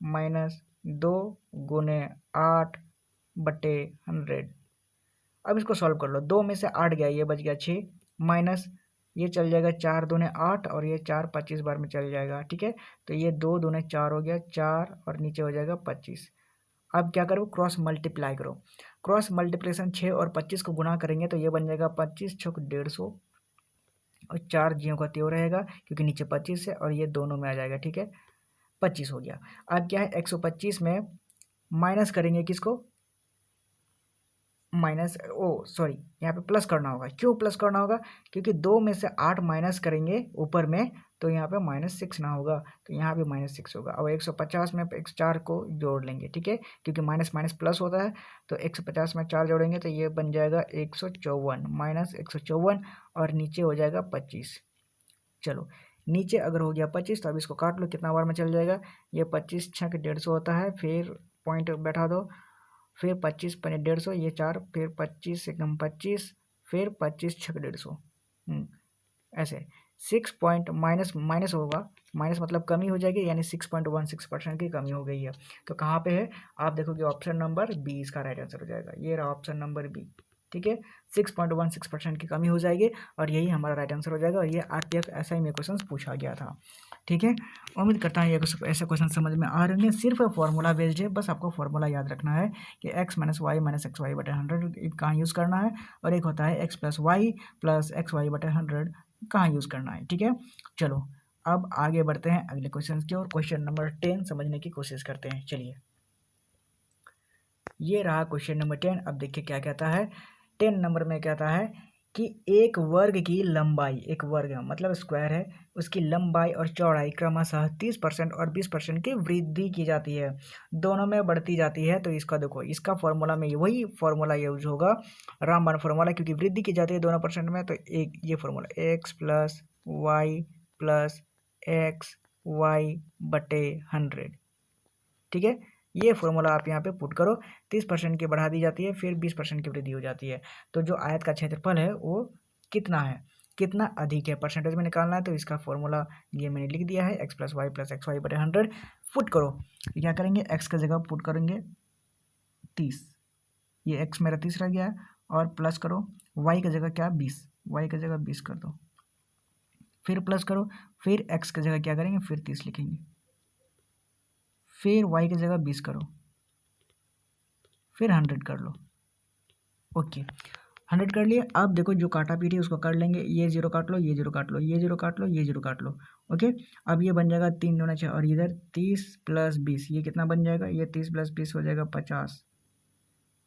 -2 × 8/100, अब इसको सॉल्व कर लो। 2 में से 8 गया, ये बच गया 6, माइनस ये चल जाएगा 4 दूने 8 और ये 4 25 बार में चल जाएगा, ठीक है। तो ये 2 दूने 4 हो गया, 4 और नीचे हो जाएगा 25। अब क्या करो, क्रॉस मल्टीप्लाई करो। क्रॉस मल्टीप्लिकेशन 6 और 25 को गुना करेंगे तो ये बन जाएगा 25 छक 150 और 4 जियों का त्यों रहेगा क्योंकि नीचे 25 है और ये दोनों में आ जाएगा, ठीक है। 25 हो गया। अब क्या है, 125 में माइनस करेंगे किसको, माइनस सॉरी यहाँ पे प्लस करना होगा। क्यों प्लस करना होगा, क्योंकि 2 में से 8 माइनस करेंगे ऊपर में तो यहाँ पे -6 ना होगा, तो यहाँ पे -6 होगा। और 150 में 4 को जोड़ लेंगे, ठीक है, क्योंकि माइनस माइनस प्लस होता है। तो 150 में 4 जोड़ेंगे तो ये बन जाएगा 154 माइनस 154 और नीचे हो जाएगा 25। चलो नीचे अगर हो गया 25 तो अब इसको काट लो, कितना बार में चल जाएगा, ये 25 छक 150 होता है, फिर पॉइंट बैठा दो, फिर 25 पने 150, ये 4, फिर 25 एकदम 25, फिर 25 छक 150, ऐसे 6 पॉइंट माइनस माइनस होगा, माइनस मतलब कमी हो जाएगी, यानी 6.16% की कमी हो गई है। तो कहाँ पे है, आप देखोगे ऑप्शन नंबर बी इसका राइट आंसर हो जाएगा। ये रहा ऑप्शन नंबर बी, ठीक है। 6.16% की कमी हो जाएगी और यही हमारा राइट आंसर हो जाएगा। और ये RTF SI में क्वेश्चन पूछा गया था, ठीक है। उम्मीद करता हूँ ये ऐसे क्वेश्चन समझ में आ रहे हैं। सिर्फ फॉर्मूला बेस्ड है, बस आपको फॉर्मूला याद रखना है कि x - y - xy/100 कहाँ यूज़ करना है, और एक होता है x + y + xy/100 कहाँ यूज़ करना है, ठीक है। चलो अब आगे बढ़ते हैं अगले क्वेश्चन की ओर। क्वेश्चन नंबर 10 समझने की कोशिश करते हैं। चलिए ये रहा क्वेश्चन नंबर 10। अब देखिए क्या कहता है, 10 नंबर में कहता है कि एक वर्ग की लंबाई, एक वर्ग मतलब स्क्वायर है, उसकी लंबाई और चौड़ाई क्रमशः 30% और 20% की वृद्धि की जाती है, दोनों में बढ़ती जाती है। तो इसका देखो, इसका फॉर्मूला में वही फॉर्मूला यूज होगा, रामबाण फॉर्मूला, क्योंकि वृद्धि की जाती है दोनों परसेंट में। तो एक ये फॉर्मूला x + y + xy/100, ठीक है। ये फॉर्मूला आप यहाँ पे पुट करो, 30% की बढ़ा दी जाती है, फिर 20% की वृद्धि हो जाती है। तो जो आयत का क्षेत्रफल है वो कितना है, कितना अधिक है, परसेंटेज में निकालना है। तो इसका फॉर्मूला ये मैंने लिख दिया है, x + y + xy/100 पुट करो। क्या करेंगे, x की जगह पुट करेंगे 30, ये x मेरा 30 रह गया, और प्लस करो y की जगह क्या 20, y की जगह 20 कर दो, फिर प्लस करो, फिर x की जगह क्या करेंगे, फिर 30 लिखेंगे, फिर y की जगह 20 करो, फिर 100 कर लो। ओके 100 कर लिए। अब देखो जो काटा पीटी उसको कर लेंगे, ये 0 काट लो, ये 0 काट लो, ये 0 काट लो, ये 0 काट लो। ओके अब ये बन जाएगा 3 दूना 6, और इधर 30 + 20, ये कितना बन जाएगा, ये 30 + 20 हो जाएगा 50,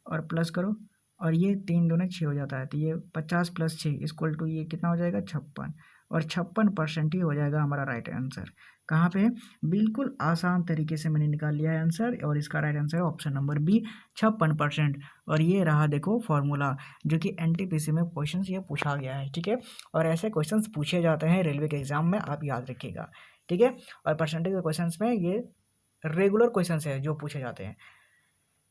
और प्लस करो, और ये 3 दूना 6 हो जाता है, तो ये 50 + 6 = ये कितना हो जाएगा 56, और 56% ही हो जाएगा हमारा राइट आंसर। कहाँ पे है, बिल्कुल आसान तरीके से मैंने निकाल लिया है आंसर, और इसका राइट आंसर है ऑप्शन नंबर बी 56%। और ये रहा देखो फॉर्मूला, जो कि NTPC में क्वेश्चन ये पूछा गया है, ठीक है। और ऐसे क्वेश्चन पूछे जाते हैं रेलवे के एग्जाम में, आप याद रखिएगा, ठीक है। और परसेंटेज के क्वेश्चन में ये रेगुलर क्वेश्चन है जो पूछे जाते हैं।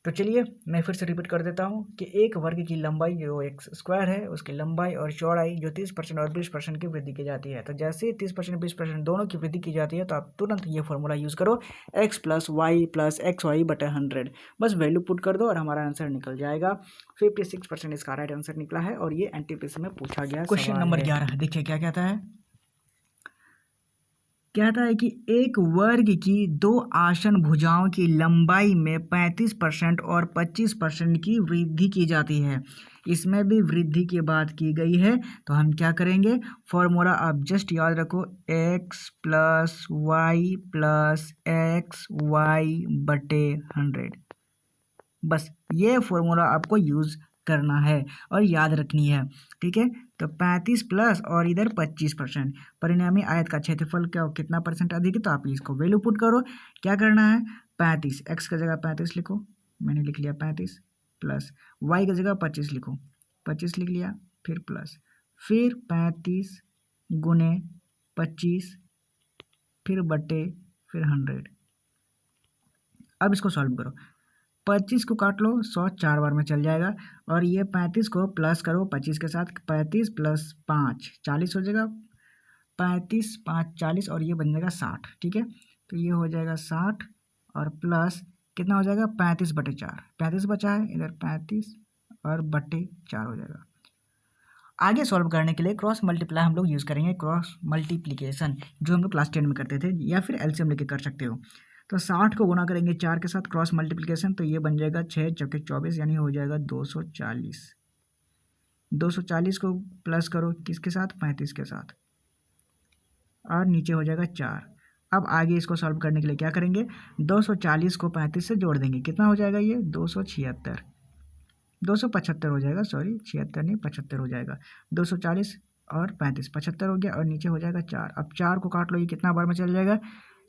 तो चलिए मैं फिर से रिपीट कर देता हूँ कि एक वर्ग की लंबाई, जो एक स्क्वायर है, उसकी लंबाई और चौड़ाई जो 30% और 20% की वृद्धि की जाती है। तो जैसे ही 30% 20% दोनों की वृद्धि की जाती है, तो आप तुरंत ये फॉर्मूला यूज़ करो, x + y + xy/100, बस वैल्यू पुट कर दो और हमारा आंसर निकल जाएगा। 56% इसका राइट आंसर निकला है, और ये NTPC में पूछा गया क्वेश्चन नंबर 11। देखिए क्या कहता है, कहता है कि एक वर्ग की 2 आसन भुजाओं की लंबाई में 35% और 25% की वृद्धि की जाती है। इसमें भी वृद्धि की बात की गई है, तो हम क्या करेंगे, फॉर्मूला आप जस्ट याद रखो, x + y + xy/100, बस ये फॉर्मूला आपको यूज़ करना है और याद रखनी है, ठीक है। तो 35 प्लस और इधर 25%, परिणामी आयत का क्षेत्रफल क्या कितना परसेंट अधिक है, तो आप इसको वैल्यू पुट करो। क्या करना है, 35, x की जगह 35 लिखो, मैंने लिख लिया 35, प्लस y की जगह 25 लिखो, 25 लिख लिया, फिर प्लस, फिर 35 गुने 25, फिर बटे, फिर 100। अब इसको सॉल्व करो, 25 को काट लो, 100 4 बार में चल जाएगा, और ये 35 को प्लस करो 25 के साथ, 35 + 5 40 हो जाएगा, 35 + 5 40, और ये बन जाएगा 60, ठीक है। तो ये हो जाएगा 60, और प्लस कितना हो जाएगा 35/4, 35 बचा है इधर 35, और बट्टे 4 हो जाएगा। आगे सॉल्व करने के लिए क्रॉस मल्टीप्लाई हम लोग यूज़ करेंगे, क्रॉस मल्टीप्लिकेशन जो हम लोग क्लास 10 में करते थे, या फिर एलसीएम लेके कर सकते हो। तो 60 को गुना करेंगे 4 के साथ क्रॉस मल्टीप्लिकेशन, तो ये बन जाएगा 6 चौके 24 यानी हो जाएगा 240। 240 को प्लस करो किसके साथ, 35 के साथ, और नीचे हो जाएगा 4। अब आगे इसको सॉल्व करने के लिए क्या करेंगे, 240 को 35 से जोड़ देंगे, कितना हो जाएगा ये 276, 275 हो जाएगा, सॉरी 76 नहीं 75 हो जाएगा। 240 और 35 75 हो गया, और नीचे हो जाएगा 4। अब 4 को काट लो, ये कितना बार में चल जाएगा,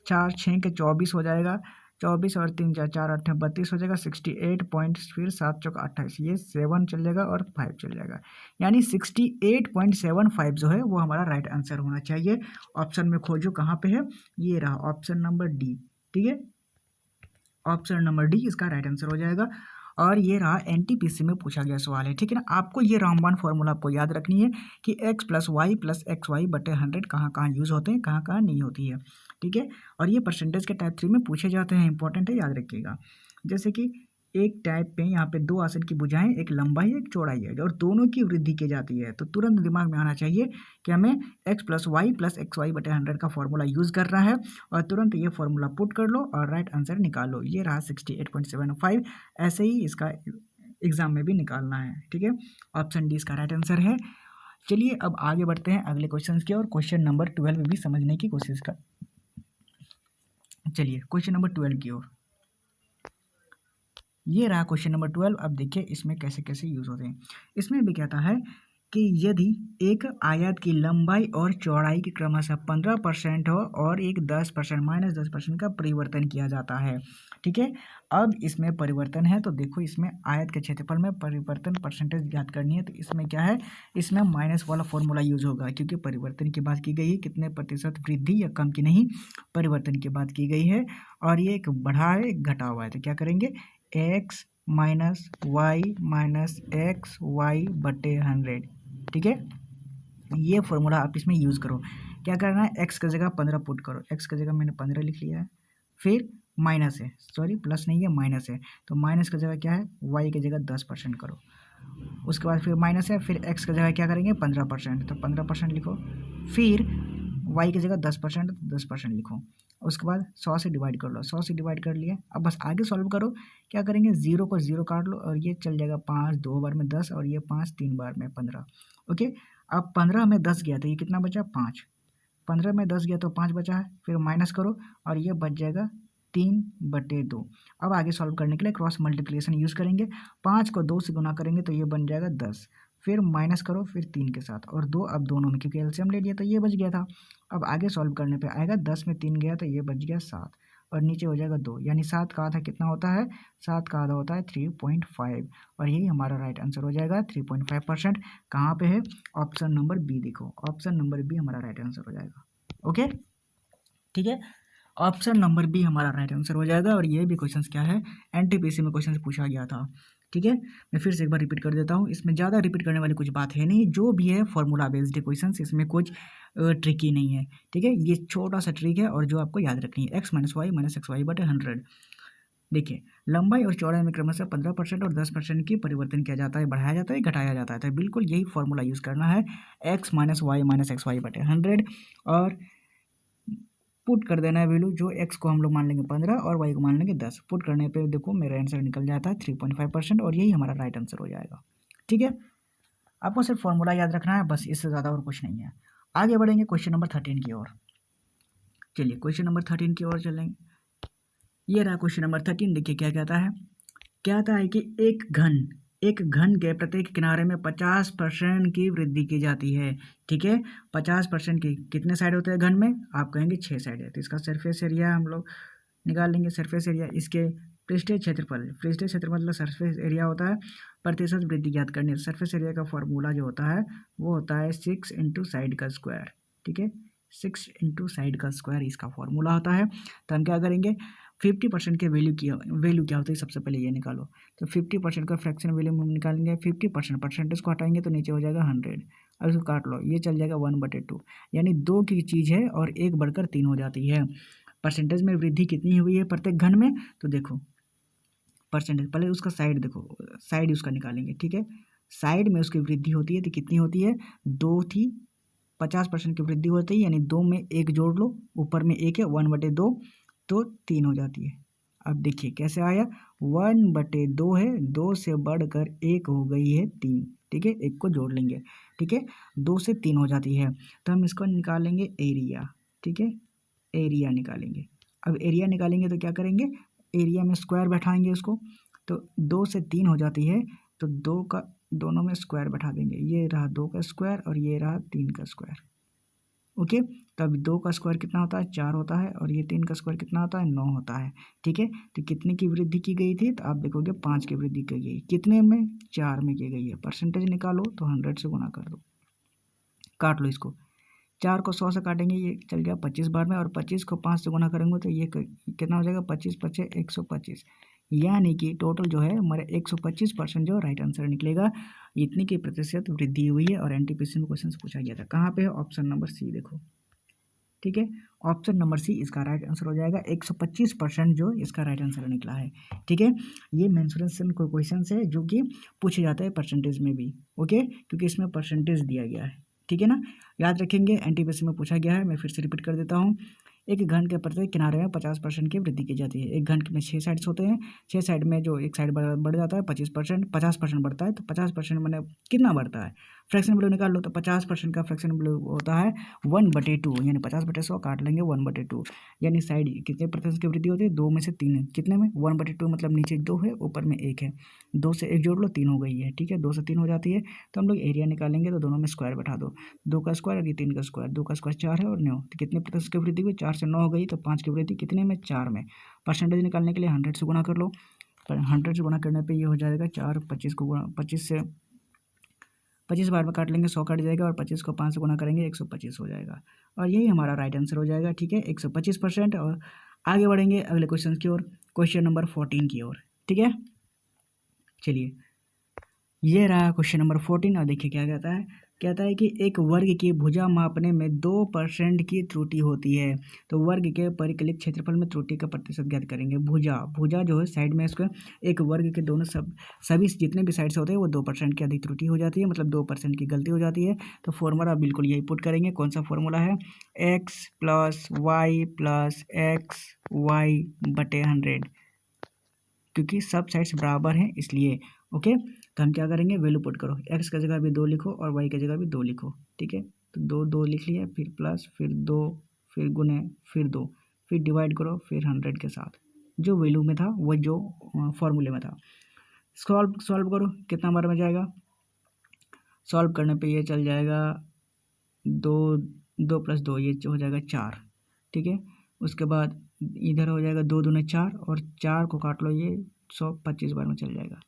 4 6 के 24 हो जाएगा, 24 और 3 4 4 8 32 हो जाएगा, 68 पॉइंट, फिर 7 चौका 28, ये 7 चल जाएगा और 5 चल जाएगा, यानी 68.75 जो है वो हमारा राइट आंसर होना चाहिए। ऑप्शन में खोजो कहाँ पे है, ये रहा ऑप्शन नंबर डी। ठीक है, ऑप्शन नंबर डी इसका राइट आंसर हो जाएगा। और ये रहा एनटीपीसी में पूछा गया सवाल है। ठीक है ना, आपको ये रामबाण फॉर्मूला आपको याद रखनी है कि x plus y plus x y बटे 100 कहाँ कहाँ यूज़ होते हैं, कहाँ कहाँ नहीं होती है। ठीक है, और ये परसेंटेज के टाइप 3 में पूछे जाते हैं, इंपॉर्टेंट है, याद रखिएगा। जैसे कि एक टाइप पे यहाँ पे 2 आसन की भुजाएं, एक लंबाई एक चौड़ाई है, और दोनों की वृद्धि की जाती है, तो तुरंत दिमाग में आना चाहिए कि हमें x plus y plus x y बटे 100 का फॉर्मूला यूज़ कर रहा है, और तुरंत ये फॉर्मूला पुट कर लो और राइट आंसर निकाल लो। ये रहा 68.75। ऐसे ही इसका एग्जाम में भी निकालना है। ठीक है, ऑप्शन डी इसका राइट आंसर है। चलिए अब आगे बढ़ते हैं अगले क्वेश्चन की ओर। क्वेश्चन नंबर 12 भी समझने की कोशिश कर, चलिए क्वेश्चन नंबर 12 की ओर। ये रहा क्वेश्चन नंबर 12। अब देखिए इसमें कैसे कैसे यूज होते हैं। इसमें भी कहता है कि यदि एक आयत की लंबाई और चौड़ाई की क्रमशः 15% हो और एक 10% -10% का परिवर्तन किया जाता है। ठीक है, अब इसमें परिवर्तन है, तो देखो इसमें आयत के क्षेत्रफल में परिवर्तन परसेंटेज ज्ञात करनी है, तो इसमें क्या है, इसमें माइनस वाला फॉर्मूला यूज होगा, क्योंकि परिवर्तन की बात की गई है, कितने प्रतिशत वृद्धि या कम की नहीं, परिवर्तन की बात की गई है, और ये एक बढ़ा है एक घटा हुआ है, तो क्या करेंगे, x minus y minus x y बटे 100। ठीक है, ये फॉर्मूला आप इसमें यूज़ करो। क्या करना है, x की जगह 15 पुट करो, x की जगह मैंने 15 लिख लिया है, फिर माइनस है, सॉरी प्लस नहीं है माइनस है, तो माइनस की जगह क्या है, y की जगह 10% करो, उसके बाद फिर माइनस है, फिर x की जगह क्या करेंगे 15%, तो 15% लिखो, फिर y की जगह 10% 10% लिखो, उसके बाद 100 से डिवाइड कर लो, 100 से डिवाइड कर लिया। अब बस आगे सॉल्व करो, क्या करेंगे, 0 को 0 काट लो, और ये चल जाएगा 5 2 बार में 10, और ये 5 3 बार में 15। ओके, अब 15 में 10 गया तो ये कितना बचा, 5, 15 में 10 गया तो 5 बचा है, फिर माइनस करो और ये बच जाएगा 3/2। अब आगे सॉल्व करने के लिए क्रॉस मल्टीप्लिकेशन यूज़ करेंगे, 5 को 2 से गुना करेंगे तो ये बन जाएगा 10, फिर माइनस करो फिर 3 के साथ, और 2 अब दोनों में, क्योंकि एलसीएम ले लिया तो ये बच गया था। अब आगे सॉल्व करने पे आएगा, 10 में 3 गया तो ये बच गया 7, और नीचे हो जाएगा 2, यानी 7 का आधा कितना होता है, 7 का आधा होता है 3.5, और यही हमारा राइट आंसर हो जाएगा 3.5%। कहाँ पे है, ऑप्शन नंबर बी, देखो ऑप्शन नंबर बी हमारा राइट आंसर हो जाएगा। ओके, ठीक है, ऑप्शन नंबर बी हमारा राइट आंसर हो जाएगा। और ये भी क्वेश्चन क्या है, एनटीपीसी में क्वेश्चन पूछा गया था। ठीक है, मैं फिर से एक बार रिपीट कर देता हूँ, इसमें ज़्यादा रिपीट करने वाली कुछ बात है नहीं, जो भी है फॉर्मूला बेस्ड क्वेश्चन, इसमें कुछ ट्रिकी नहीं है। ठीक है, ये छोटा सा ट्रिक है और जो आपको याद रखनी है, x minus y minus x y बटे 100। देखिए लंबाई और चौड़ाई में क्रमशः 15% और 10% की परिवर्तन किया जाता है, बढ़ाया जाता है घटाया जाता है, तो बिल्कुल यही फॉर्मूला यूज़ करना है, x minus y minus x y बटे 100, और पुट कर देना है वैल्यू, जो x को हम लोग मान लेंगे 15 और y को मान लेंगे 10, पुट करने पे देखो मेरा आंसर निकल जाता है 3.5%, और यही हमारा राइट आंसर हो जाएगा। ठीक है, आपको सिर्फ फॉर्मूला याद रखना है बस, इससे ज़्यादा और कुछ नहीं है। आगे बढ़ेंगे क्वेश्चन नंबर 13 की ओर। चलिए क्वेश्चन नंबर 13 की ओर चलेंगे। ये रहा क्वेश्चन नंबर 13। देखिए क्या कहता है, कहता है कि एक घन के प्रत्येक किनारे में 50% की वृद्धि की जाती है। ठीक है, 50% की कितने साइड होते हैं घन में, आप कहेंगे 6 साइड है, तो इसका सरफेस एरिया हम लोग निकाल लेंगे। सरफेस एरिया, इसके पृष्ठीय क्षेत्रफल मतलब सरफेस एरिया होता है, प्रतिशत वृद्धि ज्ञात करनी है। सरफेस एरिया का फॉर्मूला जो होता है वो होता है 6 इंटू साइड का स्क्वायर। ठीक है, 6 इंटू साइड का स्क्वायर इसका फॉर्मूला होता है। तो हम क्या करेंगे, 50% के वैल्यू क्या होती है, सबसे पहले ये निकालो, तो 50% का फ्रैक्शन वैल्यू हम निकालेंगे, 50% परसेंटेज को हटाएंगे तो नीचे हो जाएगा 100, अब इसको काट लो, ये चल जाएगा 1/2, यानी 2 की चीज़ है और 1 बढ़कर 3 हो जाती है। परसेंटेज में वृद्धि कितनी हुई है प्रत्येक घन में, तो देखो परसेंटेज, पहले उसका साइड देखो, साइड उसका निकालेंगे, ठीक है। साइड में उसकी वृद्धि होती है तो कितनी होती है, 2 थी, 50% की वृद्धि होती है, यानी 2 में 1 जोड़ लो, ऊपर में 1 है, 1/2 तो 3 हो जाती है। अब देखिए कैसे आया, 1/2 है, 2 से बढ़कर 1 हो गई है 3, ठीक है, 1 को जोड़ लेंगे, ठीक है, 2 से 3 हो जाती है, तो हम इसको निकालेंगे एरिया, ठीक है, एरिया निकालेंगे। अब एरिया निकालेंगे तो क्या करेंगे, एरिया में स्क्वायर बैठाएंगे उसको, तो 2 से 3 हो जाती है, तो 2 का दोनों में स्क्वायर बैठा देंगे, ये रहा 2 का स्क्वायर और ये रहा 3 का स्क्वायर, ओके। तो अब 2 का स्क्वायर कितना होता है, 4 होता है, और ये 3 का स्क्वायर कितना होता है, 9 होता है, ठीक है। तो कितने की वृद्धि की गई थी, तो आप देखोगे 5 की वृद्धि की गई, कितने में, 4 में की गई है। परसेंटेज निकालो तो 100 से गुना कर दो, काट लो इसको, 4 को 100 से काटेंगे, ये चल गया 25 बार में, और 25 को 5 से गुना करेंगे तो ये कितना हो जाएगा, 25 × 5 = 125, यानी कि टोटल जो है हमारे 125% जो राइट आंसर निकलेगा। इतनी की प्रतिशत वृद्धि हुई है, और एनटीपीसी में क्वेश्चन पूछा गया था, कहाँ पे है, ऑप्शन नंबर सी देखो, ठीक है, ऑप्शन नंबर सी इसका राइट आंसर हो जाएगा। 125% जो इसका राइट आंसर निकला है, ठीक है। ये मेंसुरेशन कोई क्वेश्चन है जो कि पूछे जाते हैं परसेंटेज में भी, ओके, क्योंकि इसमें परसेंटेज दिया गया है, ठीक है ना, याद रखेंगे, एनटीपीसी में पूछा गया है। मैं फिर से रिपीट कर देता हूँ, एक घन के प्रत्येक किनारे में 50% की वृद्धि की जाती है। एक घन में 6 साइड्स होते हैं, 6 साइड में जो एक साइड बढ़ जाता है 50% बढ़ता है, तो 50% मैंने कितना बढ़ता है, फ्रैक्शन वैल्यू निकाल लो, तो 50% का फ्रैक्शन वैल्यू होता है 1/2, यानी 50/100 काट लेंगे 1/2, यानी साइड कितने प्रतिशत की वृद्धि होती है, 2 में से 3, कितने में, 1/2, मतलब नीचे 2 है, ऊपर में 1 है, 2 से 1 जोड़ लो, 3 हो गई है, ठीक है, 2 से 3 हो जाती है, तो हम लोग एरिया निकालेंगे, तो दोनों में स्क्वायर बैठा दो, 2 का स्क्वायर और ये 3 का स्क्वायर, 2 का स्क्वायर 4 है और 9, तो कितने प्रतिशत की वृद्धि हुई, 4 से 9 हो गई, तो 5 की वृद्धि कितने में, 4 में। परसेंटेज निकालने के लिए 100 से गुणा कर लो, पर 100 से गुणा करने पे ये हो जाएगा 4, 25 को गुणा 25 से 25 बार में काट लेंगे, 100 कट जाएगा, और 25 को 5 से गुणा करेंगे 125 हो जाएगा, और यही हमारा राइट आंसर हो जाएगा, ठीक है, 125%। और आगे बढ़ेंगे अगले क्वेश्चन की ओर, क्वेश्चन नंबर 14 की ओर, ठीक है। चलिए, ये रहा क्वेश्चन नंबर 14, और देखिए क्या कहता है कि एक वर्ग की भुजा मापने में 2% की त्रुटि होती है, तो वर्ग के परिकलित क्षेत्रफल में त्रुटि का प्रतिशत ज्ञात करेंगे। भुजा जो है साइड में, इसको एक वर्ग के दोनों सभी जितने भी साइड्स होते हैं वो 2% की अधिक त्रुटि हो जाती है, मतलब 2% की गलती हो जाती है। तो फॉर्मूला बिल्कुल यही पुट करेंगे, कौन सा फॉर्मूला है, x + y + xy/100, क्योंकि सब साइड्स बराबर हैं इसलिए, ओके। तो हम क्या करेंगे, वैल्यू पुट करो, x की जगह भी 2 लिखो और y की जगह भी 2 लिखो, ठीक है, तो 2 लिख लिया, फिर प्लस, फिर 2, फिर गुने, फिर 2, फिर डिवाइड करो, फिर 100 के साथ जो वैल्यू में था, वो जो फॉर्मूले में था। सॉल्व करो, कितना बार में जाएगा, सॉल्व करने पे ये चल जाएगा 2 + 2 ये हो जाएगा 4, ठीक है। उसके बाद इधर हो जाएगा 2 दूने 4, और 4 को काट लो, ये 125 बार में चल जाएगा,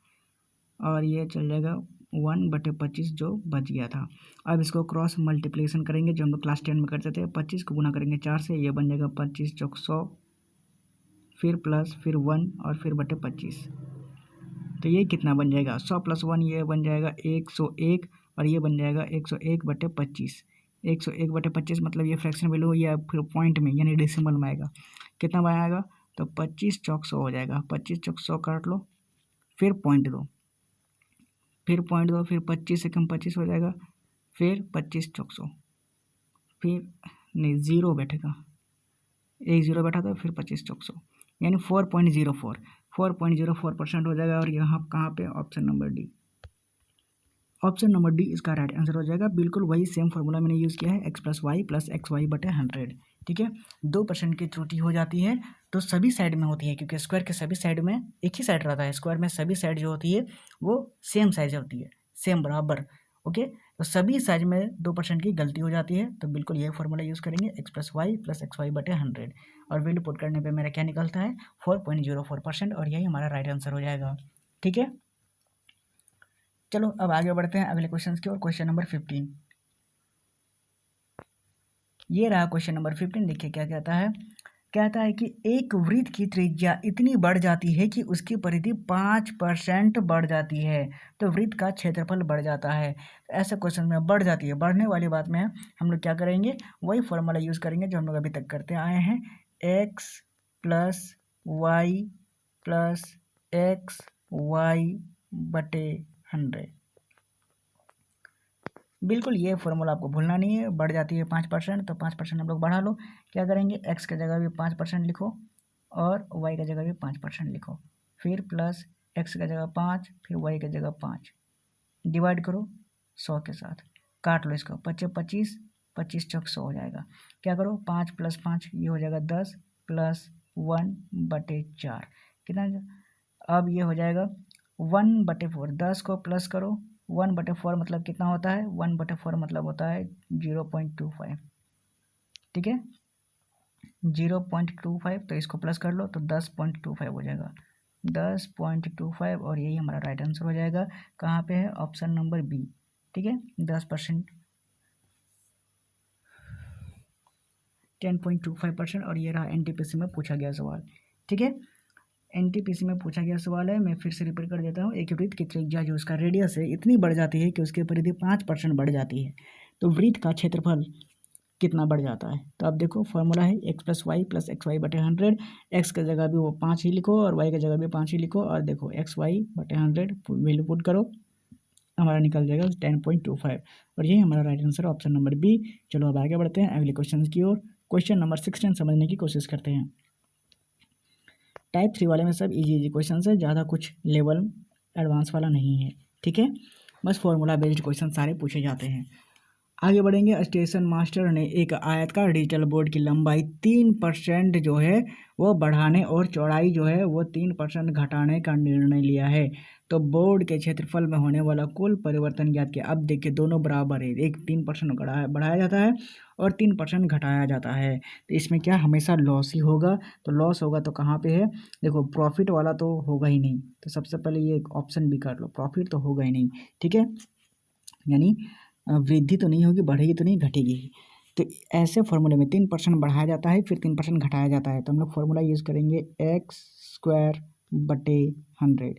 और ये चल जाएगा 1/25 जो बच गया था। अब इसको क्रॉस मल्टीप्लिकेशन करेंगे, जो हम लोग क्लास 10 में करते थे, 25 को गुना करेंगे 4 से, ये बन जाएगा 25 × 100, फिर प्लस, फिर 1, और फिर बटे 25, तो ये कितना बन जाएगा, 100 + 1 ये बन जाएगा 101, और ये बन जाएगा 101/25, 101/25, मतलब ये फ्रैक्शन वैल्यू या फिर पॉइंट में यानी डेसिमल में आएगा, कितना बनाएगा, तो 25 × 100 हो जाएगा, 25 × 100 काट लो, फिर पॉइंट दो, फिर 25 से कम 25 हो जाएगा, फिर 25 × 100, फिर नहीं 0 बैठेगा, एक 0 बैठा था, फिर 25 × 100, यानी 4.04% हो जाएगा, और यहाँ कहाँ पे, option number D, option number D इसका राइट आंसर हो जाएगा। बिल्कुल वही सेम फार्मूला मैंने यूज़ किया है, x + y + xy/100, ठीक है। 2% की त्रुटि हो जाती है, तो सभी साइड में होती है, क्योंकि स्क्वायर के सभी साइड में एक ही साइड रहता है, स्क्वायर में सभी साइड जो होती है वो सेम साइज होती है, सेम बराबर, ओके। तो सभी साइज में 2% की गलती हो जाती है, तो बिल्कुल ये फार्मूला यूज़ करेंगे, x + y + xy/100, और वैल्यू पुट करने पे मेरा क्या निकलता है, 4.04%, और यही हमारा राइट आंसर हो जाएगा, ठीक है। चलो अब आगे बढ़ते हैं अगले क्वेश्चन की ओर, क्वेश्चन नंबर 15, ये रहा क्वेश्चन नंबर 15। देखिए क्या कहता है कि एक वृत्त की त्रिज्या इतनी बढ़ जाती है कि उसकी परिधि 5% बढ़ जाती है, तो वृत्त का क्षेत्रफल बढ़ जाता है। ऐसे क्वेश्चन में बढ़ जाती है, बढ़ने वाली बात में हम लोग क्या करेंगे, वही फॉर्मूला यूज़ करेंगे जो हम लोग अभी तक करते आए हैं, x + y + एक्स वाई बटे 100। बिल्कुल ये फॉर्मूला आपको भूलना नहीं है। बढ़ जाती है 5%, तो 5% हम लोग बढ़ा लो। क्या करेंगे, एक्स की जगह भी 5% लिखो और वाई की जगह भी 5% लिखो, फिर प्लस एक्स की जगह 5, फिर वाई की जगह 5, डिवाइड करो 100 के साथ, काट लो इसको, 25 25, 25 चौक 100 हो जाएगा। क्या करो, 5 + 5 ये हो जाएगा 10 प्लस 1/4 कितना। अब ये हो जाएगा 1/4, 10 को प्लस करो, 1/4 मतलब कितना होता है, 1/4 मतलब होता है 0.25, ठीक है 0.25। तो इसको प्लस कर लो तो 10.25 हो जाएगा, 10.25, और यही हमारा राइट आंसर हो जाएगा। कहाँ पे है, ऑप्शन नंबर बी, ठीक है 10%, 10.25%। और ये रहा एनटीपीसी में पूछा गया सवाल, ठीक है एनटीपीसी में पूछा गया सवाल है। मैं फिर से रिपीट कर देता हूँ। एक वृत्त की त्रिज्या जो उसका रेडियस है इतनी बढ़ जाती है कि उसकी परिधि 5% बढ़ जाती है, तो वृत्त का क्षेत्रफल कितना बढ़ जाता है। तो अब देखो फॉर्मूला है x + y + xy बटे 100। एक्स की जगह भी वो 5 ही लिखो और y की जगह भी 5 ही लिखो, और देखो xy बटे 100 वैल्यू पुट करो, हमारा निकल जाएगा 10.25, और यही हमारा right answer option number B. चलो अब आगे बढ़ते हैं अगले क्वेश्चन की ओर। क्वेश्चन नंबर 16 समझने की कोशिश करते हैं। टाइप 3 वाले में सब इजी क्वेश्चन है, ज़्यादा कुछ लेवल एडवांस वाला नहीं है, ठीक है बस फॉर्मूला बेस्ड क्वेश्चन सारे पूछे जाते हैं। आगे बढ़ेंगे। स्टेशन मास्टर ने एक आयताकार डिजिटल बोर्ड की लंबाई 3% जो है वो बढ़ाने और चौड़ाई जो है वो 3% घटाने का निर्णय लिया है, तो बोर्ड के क्षेत्रफल में होने वाला कुल परिवर्तन ज्ञात किया। अब देखिए दोनों बराबर है, एक 3% बढ़ाया जाता है और 3% घटाया जाता है, तो इसमें क्या हमेशा लॉस ही होगा। तो लॉस होगा तो कहाँ पे है, देखो प्रॉफिट वाला तो होगा ही नहीं, तो सबसे पहले ये ऑप्शन भी कर लो, प्रॉफिट तो होगा ही नहीं, ठीक है यानी वृद्धि तो नहीं होगी, बढ़ेगी तो नहीं, घटेगी। तो ऐसे फॉर्मूले में 3% बढ़ाया जाता है, फिर 3% घटाया जाता है, तो हम लोग फॉर्मूला यूज़ करेंगे x² बटे 100।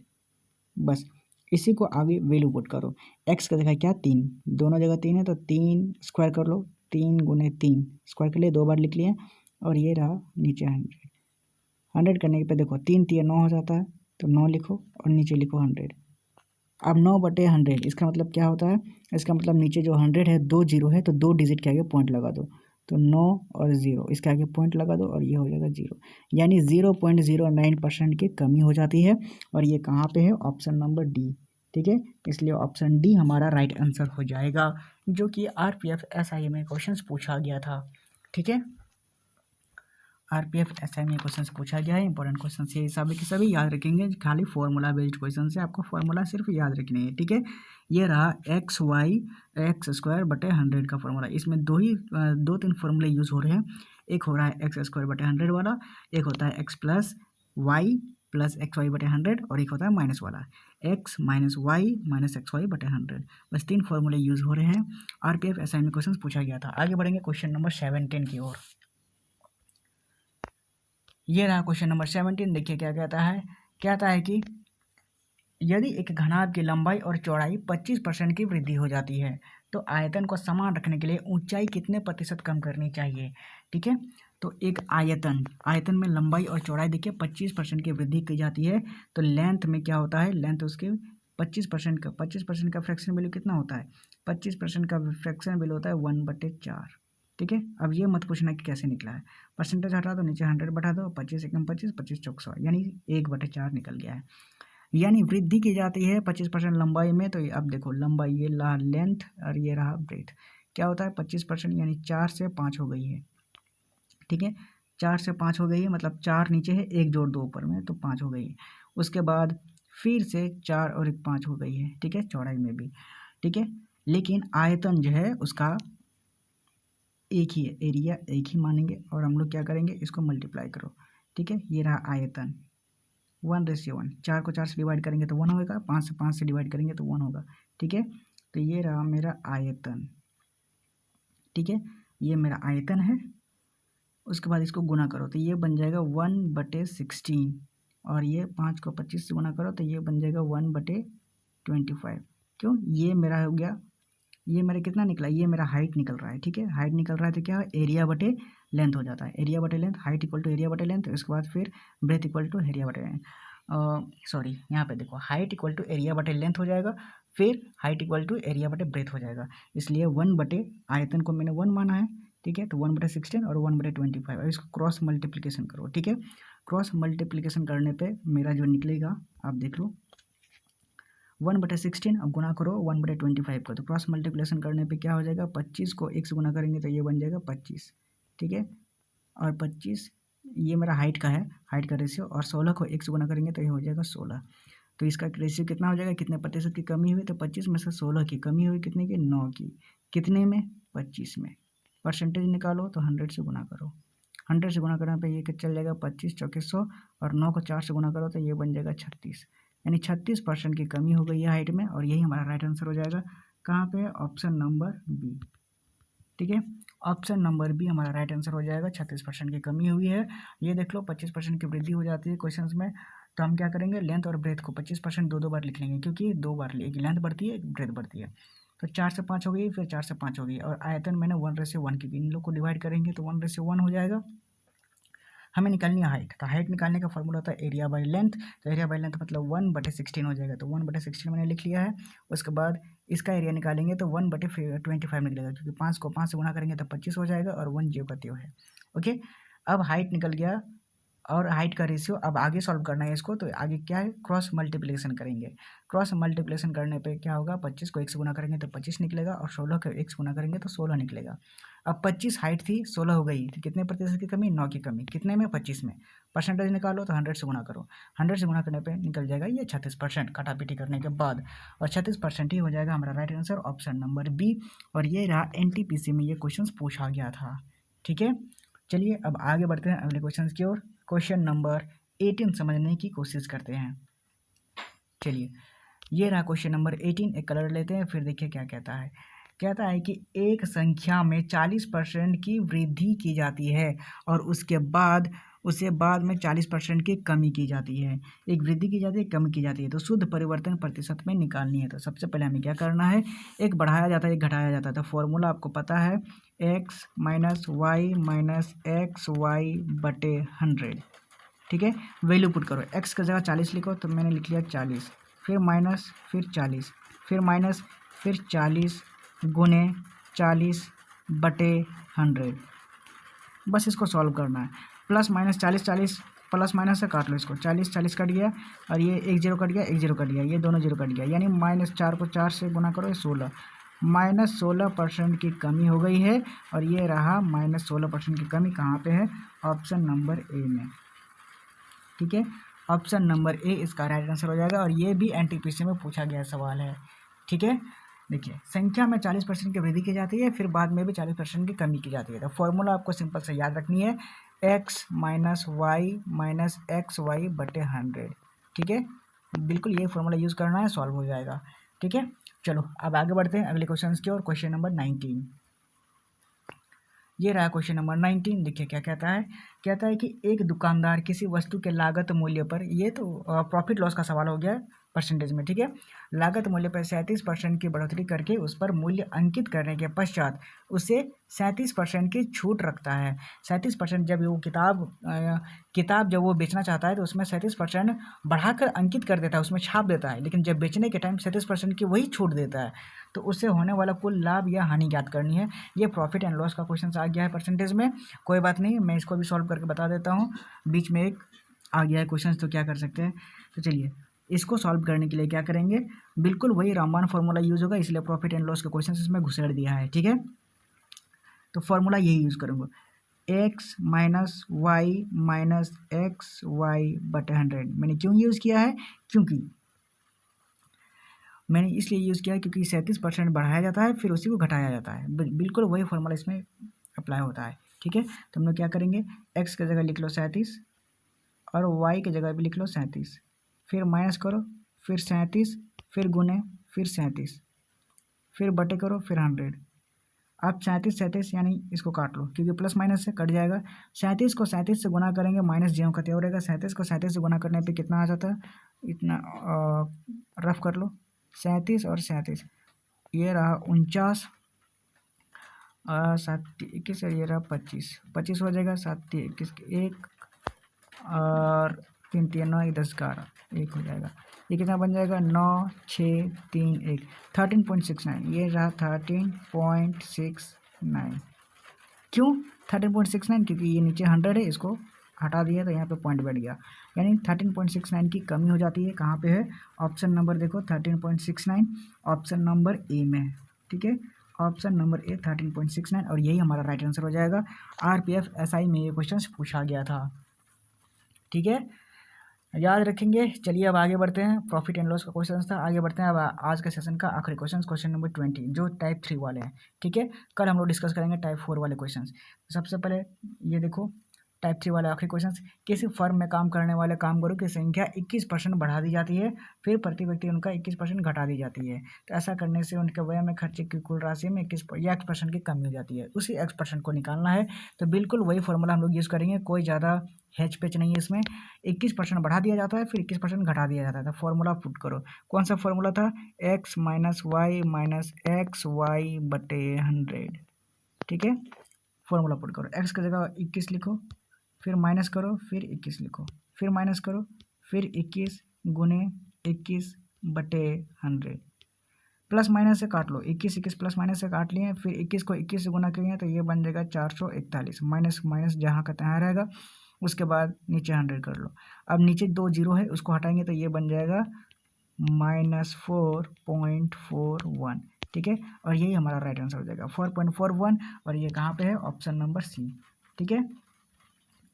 बस इसी को आगे वैल्यू पुट करो। x का जगह क्या 3, दोनों जगह 3 है तो 3 स्क्वायर कर लो, 3 × 3 स्क्वायर के लिए 2 बार लिख लिया, और ये रहा नीचे 100 करने पे देखो 3 × 3 9 हो जाता है, तो 9 लिखो और नीचे लिखो 100। अब 9/100 इसका मतलब क्या होता है, इसका मतलब नीचे जो 100 है 2 जीरो है, तो 2 डिजिट के आगे पॉइंट लगा दो, तो 9 और 0 इसके आगे पॉइंट लगा दो और ये हो जाएगा 0, यानी 0.09% की कमी हो जाती है, और ये कहाँ पे है, ऑप्शन नंबर डी, ठीक है इसलिए ऑप्शन डी हमारा राइट आंसर हो जाएगा, जो कि RPF SI में क्वेश्चन पूछा गया था, ठीक है RPF SI में क्वेश्चन पूछा गया है। इंपॉर्टेंट क्वेश्चन ये सभी के सभी याद रखेंगे, खाली फॉर्मूला बेस्ड क्वेश्चन से आपको फॉर्मूला सिर्फ याद रखने है, ठीक है ये रहा x² बटे 100 का फॉर्मूला। इसमें 2-3 फॉर्मूले यूज़ हो रहे हैं। एक हो रहा है x² बटे 100 वाला, एक होता है x + y + xy बटे 100, और एक होता है माइनस वाला x - y - xy बटे 100। बस 3 फॉर्मूले यूज़ हो रहे हैं। RPF SI में क्वेश्चन पूछा गया था। आगे बढ़ेंगे क्वेश्चन नंबर 17 की ओर। ये रहा क्वेश्चन नंबर 17। देखिए क्या कहता है कि यदि एक घनाभ की लंबाई और चौड़ाई 25% की वृद्धि हो जाती है, तो आयतन को समान रखने के लिए ऊंचाई कितने प्रतिशत कम करनी चाहिए, ठीक है तो एक आयतन में लंबाई और चौड़ाई देखिए 25% की वृद्धि की जाती है, तो लेंथ में क्या होता है, लेंथ उसके 25% का फ्रैक्शन वैल्यू कितना होता है, 25% का फ्रैक्शन वैल्यू होता है 1/4, ठीक है अब ये मत पूछना कि कैसे निकला है, परसेंटेज हटा दो, नीचे 100 बढ़ा दो, 25 × 25, 25 चौक 100, यानी 1/4 निकल गया है। यानी वृद्धि की जाती है 25% लंबाई में, तो अब देखो लंबाई ये रहा लेंथ और ये रहा ब्रेथ, क्या होता है 25% यानी 4 से 5 हो गई है, ठीक है 4 से 5 हो गई है, मतलब 4 नीचे है, 1 जोड़ 2 ऊपर में, तो 5 हो गई है। उसके बाद फिर से 4 और 1 5 हो गई है, ठीक है चौड़ाई में भी, ठीक है लेकिन आयतन जो है उसका एक ही है, एरिया एक ही मानेंगे, और हम लोग क्या करेंगे, इसको मल्टीप्लाई करो, ठीक है ये रहा आयतन 1:1, 4 को 4 से डिवाइड करेंगे तो 1 होगा, 5 से 5 से डिवाइड करेंगे तो 1 होगा, ठीक है तो ये रहा मेरा आयतन, ठीक है ये मेरा आयतन है। उसके बाद इसको गुना करो तो ये बन जाएगा 1/16, और ये 5 को 25 से गुना करो तो ये बन जाएगा 1/25। क्यों, ये मेरा हो गया, ये मेरा कितना निकला, ये मेरा हाइट निकल रहा है, ठीक है हाइट निकल रहा है तो क्या एरिया बटे लेंथ हो जाता है, एरिया बटे length, height equal to area बटे लेंथ, उसके बाद फिर ब्रेथ इक्वल टू एरिया बटे सॉरी यहाँ पे देखो हाइट इक्वल टू एरिया बटे लेंथ हो जाएगा, फिर हाइट इक्वल टू एरिया बटे ब्रेथ हो जाएगा। इसलिए 1 बटे आयतन को मैंने 1 माना है, ठीक है। तो 1/16 और 1/25, और इसको क्रॉस मल्टीप्लिकेशन करो, ठीक है। क्रॉस मल्टीप्लिकेशन करने पे मेरा जो निकलेगा आप देख लो, 1/16 अब गुना करो 1/25 का, तो क्रॉस मल्टीप्लिकेशन करने पे क्या हो जाएगा, 25 को 1 से गुना करेंगे तो ये बन जाएगा 25, ठीक है। और 25 ये मेरा हाइट का है, हाइट का रेशियो, और 16 को 1 से गुना करेंगे तो ये हो जाएगा 16। तो इसका रेशियो कितना हो जाएगा, कितने प्रतिशत की कमी हुई, तो 25 में से 16 की कमी हुई, कितने की, 9 की। कितने में, 25 में। परसेंटेज निकालो तो 100 से गुना करो, 100 से गुना करने पे ये चल जाएगा 25 चौके 100, और 9 को 4 से गुना करो तो ये बन जाएगा 36, यानी 36% की कमी हो गई है हाइट में, और यही हमारा राइट आंसर हो जाएगा। कहाँ पे, ऑप्शन नंबर बी, ठीक है। ऑप्शन नंबर बी हमारा राइट आंसर हो जाएगा। 36% की कमी हुई है, ये देख लो। 25% की वृद्धि हो जाती है क्वेश्चंस में, तो हम क्या करेंगे, लेंथ और ब्रेथ को 25% दो बार लिख लेंगे, क्योंकि 2 बार एक लेंथ बढ़ती है, एक ब्रेथ बढ़ती है। तो 4 से 5 हो गई, फिर 4 से 5 हो गई, और आयतन मैंने 1/1 की, इन लोग को डिवाइड करेंगे तो 1/1 हो जाएगा। हमें निकालनी है हाइट, तो हाइट निकालने का फॉर्मूला होता है एरिया बाई लेंथ, तो एरिया बाई लेंथ मतलब 1/16 हो जाएगा, तो 1/16 मैंने लिख लिया है। उसके बाद इसका एरिया निकालेंगे तो 1/25 निकलेगा, क्योंकि 5 को 5 से गुना करेंगे तो 25 हो जाएगा, और 1 0 का त्यो है, ओके। अब हाइट निकल गया, और हाइट का रेशियो अब आगे सॉल्व करना है इसको, तो आगे क्या है, क्रॉस मल्टीप्लिकेशन करेंगे। क्रॉस मल्टीप्लिकेशन करने पे क्या होगा, 25 को 1 से गुना करेंगे तो 25 निकलेगा, और 16 को 1 से गुना करेंगे तो 16 निकलेगा। अब 25 हाइट थी, 16 हो गई, तो कितने प्रतिशत की कमी, 9 की कमी। कितने में, 25 में। परसेंटेज निकालो तो 100 से गुना करो, 100 से गुना करने पे निकल जाएगा ये 36%, काटापीटी करने के बाद, और 36% ही हो जाएगा हमारा right answer, option number B. और ये रहा NTPC में ये क्वेश्चन पूछा गया था, ठीक है। चलिए अब आगे बढ़ते हैं अगले क्वेश्चन की ओर। क्वेश्चन नंबर 18 समझने की कोशिश करते हैं। चलिए ये रहा क्वेश्चन नंबर 18, एक कलर लेते हैं, फिर देखिए क्या कहता है। कहता है कि एक संख्या में 40% की वृद्धि की जाती है, और उसके बाद में 40% की कमी की जाती है। एक वृद्धि की जाती है, कमी की जाती है, तो शुद्ध परिवर्तन प्रतिशत में निकालनी है। तो सबसे पहले हमें क्या करना है, एक बढ़ाया जाता है, एक घटाया जाता है। तो फॉर्मूला आपको पता है, x - y - xy/100, ठीक है। वैल्यू पुट करो, x की जगह 40 लिखो, तो मैंने लिख लिया 40, फिर माइनस, फिर 40, फिर माइनस, फिर 40 गुने 40/100। बस इसको सॉल्व करना है। प्लस माइनस 40 40, प्लस माइनस से काट लो इसको, 40 40 कट गया, और ये 1 0 कट गया, 1 0 कट गया, ये दोनों 0 कट गया, यानी -4 को 4 से गुना करो, 16, -16% की कमी हो गई है। और ये रहा -16% की कमी, कहाँ पे है, ऑप्शन नंबर ए में, ठीक है। ऑप्शन नंबर ए इसका राइट आंसर हो जाएगा, और ये भी NTPC में पूछा गया सवाल है, ठीक है। देखिए संख्या में 40% की वृद्धि की जाती है, फिर बाद में भी 40% की कमी की जाती है। तो फॉर्मूला आपको सिंपल से याद रखनी है, x - y - xy/100, ठीक है। बिल्कुल ये फॉर्मूला यूज़ करना है, सॉल्व हो जाएगा, ठीक है। चलो अब आगे बढ़ते हैं अगले क्वेश्चन की ओर। क्वेश्चन नंबर 19, ये रहा क्वेश्चन नंबर 19। देखिए क्या कहता है, कहता है कि एक दुकानदार किसी वस्तु के लागत मूल्य पर, ये तो प्रॉफिट लॉस का सवाल हो गया परसेंटेज में, ठीक है। लागत मूल्य पर 37% की बढ़ोतरी करके उस पर मूल्य अंकित करने के पश्चात उसे 37% की छूट रखता है। 37% जब वो किताब जब वो बेचना चाहता है तो उसमें 37% बढ़ाकर अंकित कर देता है, उसमें छाप देता है, लेकिन जब बेचने के टाइम 37% की वही छूट देता है। तो उससे होने वाला कुल लाभ या हानि ज्ञात करनी है। ये प्रॉफिट एंड लॉस का क्वेश्चन आ गया है परसेंटेज में, कोई बात नहीं, मैं इसको भी सॉल्व करके बता देता हूँ। बीच में एक आ गया है क्वेश्चन, तो क्या कर सकते हैं, तो चलिए इसको सॉल्व करने के लिए क्या करेंगे, बिल्कुल वही रामबाण फॉर्मूला यूज़ होगा, इसलिए प्रॉफिट एंड लॉस के क्वेश्चन इसमें घुसेड़ दिया है, ठीक है। तो फॉर्मूला यही यूज़ करूँगा, x - y - xy/100। मैंने क्यों यूज़ किया है, क्योंकि मैंने इसलिए यूज़ किया है क्योंकि 37% बढ़ाया जाता है, फिर उसी को घटाया जाता है, बिल्कुल वही फॉर्मूला इसमें अप्लाई होता है, ठीक है। तो हम लोग क्या करेंगे, x की जगह लिख लो 37, और y की जगह भी लिख लो 37, फिर माइनस करो, फिर 37, फिर गुने, फिर 37, फिर बटे करो, फिर 100। अब 37 37 यानी इसको काट लो, क्योंकि प्लस माइनस से कट जाएगा। 37 को 37 से गुना करेंगे, माइनस ज्यों का त्यों रहेगा। 37 को 37 से गुना करने पे कितना आ जाता है, इतना रफ कर लो, 37 और 37, ये रहा 49, 7 21, ये रहा 25 25 हो जाएगा, 7 21 1, और 3 3 9 10 11 1 हो जाएगा। ये कितना बन जाएगा 9 6 3 1 13.69। ये रहा 13.69। क्यों 13.69? क्योंकि ये नीचे 100 है, इसको हटा दिया तो यहाँ पे पॉइंट बैठ गया, यानी 13.69 की कमी हो जाती है। कहाँ पे है? ऑप्शन नंबर देखो 13.69 ऑप्शन नंबर ए में है। ठीक है, ऑप्शन नंबर ए 13.69 और यही हमारा राइट आंसर हो जाएगा। RPF SI में ये क्वेश्चन पूछा गया था। ठीक है, याद रखेंगे। चलिए अब आगे बढ़ते हैं। प्रॉफिट एंड लॉस का क्वेश्चन था, आगे बढ़ते हैं अब आज के सेशन का आखिरी क्वेश्चन, क्वेश्चन नंबर 20, जो टाइप 3 वाले हैं। ठीक है, कल हम लोग डिस्कस करेंगे टाइप 4 वाले क्वेश्चन। सबसे पहले ये देखो टाइप 3 वाले आखिरी क्वेश्चन। किसी फर्म में काम करने वाले कामगारों की संख्या 21% बढ़ा दी जाती है, फिर प्रति व्यक्ति उनका 21% घटा दी जाती है। तो ऐसा करने से उनके व्यय में खर्चे की कुल राशि में 21% की कमी हो जाती है। उसी x% को निकालना है, तो बिल्कुल वही फॉर्मूला हम लोग यूज़ करेंगे। कोई ज़्यादा हेच पेच नहीं है इसमें। 21% बढ़ा दिया जाता है, फिर 21% घटा दिया जाता है। तो फॉर्मूला पुट करो। कौन सा फॉर्मूला था? x minus y minus x y बटे 100। ठीक है, फॉर्मूला पुट करो। x की जगह 21 लिखो, फिर माइनस करो, फिर 21 लिखो, फिर माइनस करो, फिर 21 गुने 21 बटे 100। प्लस माइनस से काट लो, 21 प्लस माइनस से काट लिए, फिर 21 को 21 से गुना किए तो ये बन जाएगा 441। माइनस माइनस जहाँ का तहाँ रहेगा, उसके बाद नीचे 100 कर लो। अब नीचे 2 जीरो है, उसको हटाएंगे तो ये बन जाएगा -4.41। ठीक है, और यही हमारा राइट आंसर हो जाएगा 4.41, और ये कहाँ पे है? Option number C. ठीक है,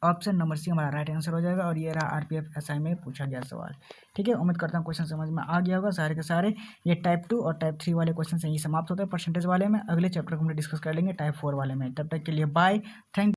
ऑप्शन नंबर सी हमारा राइट आंसर हो जाएगा। और ये रहा RPF SI में पूछा गया सवाल। ठीक है, उम्मीद करता हूँ क्वेश्चन समझ में आ गया होगा सारे के सारे। ये टाइप 2 और टाइप 3 वाले क्वेश्चन यही समाप्त होते हैं परसेंटेज वाले में। अगले चैप्टर को हम डिस्कस कर लेंगे टाइप 4 वाले में। तब तक के लिए बाय, थैंक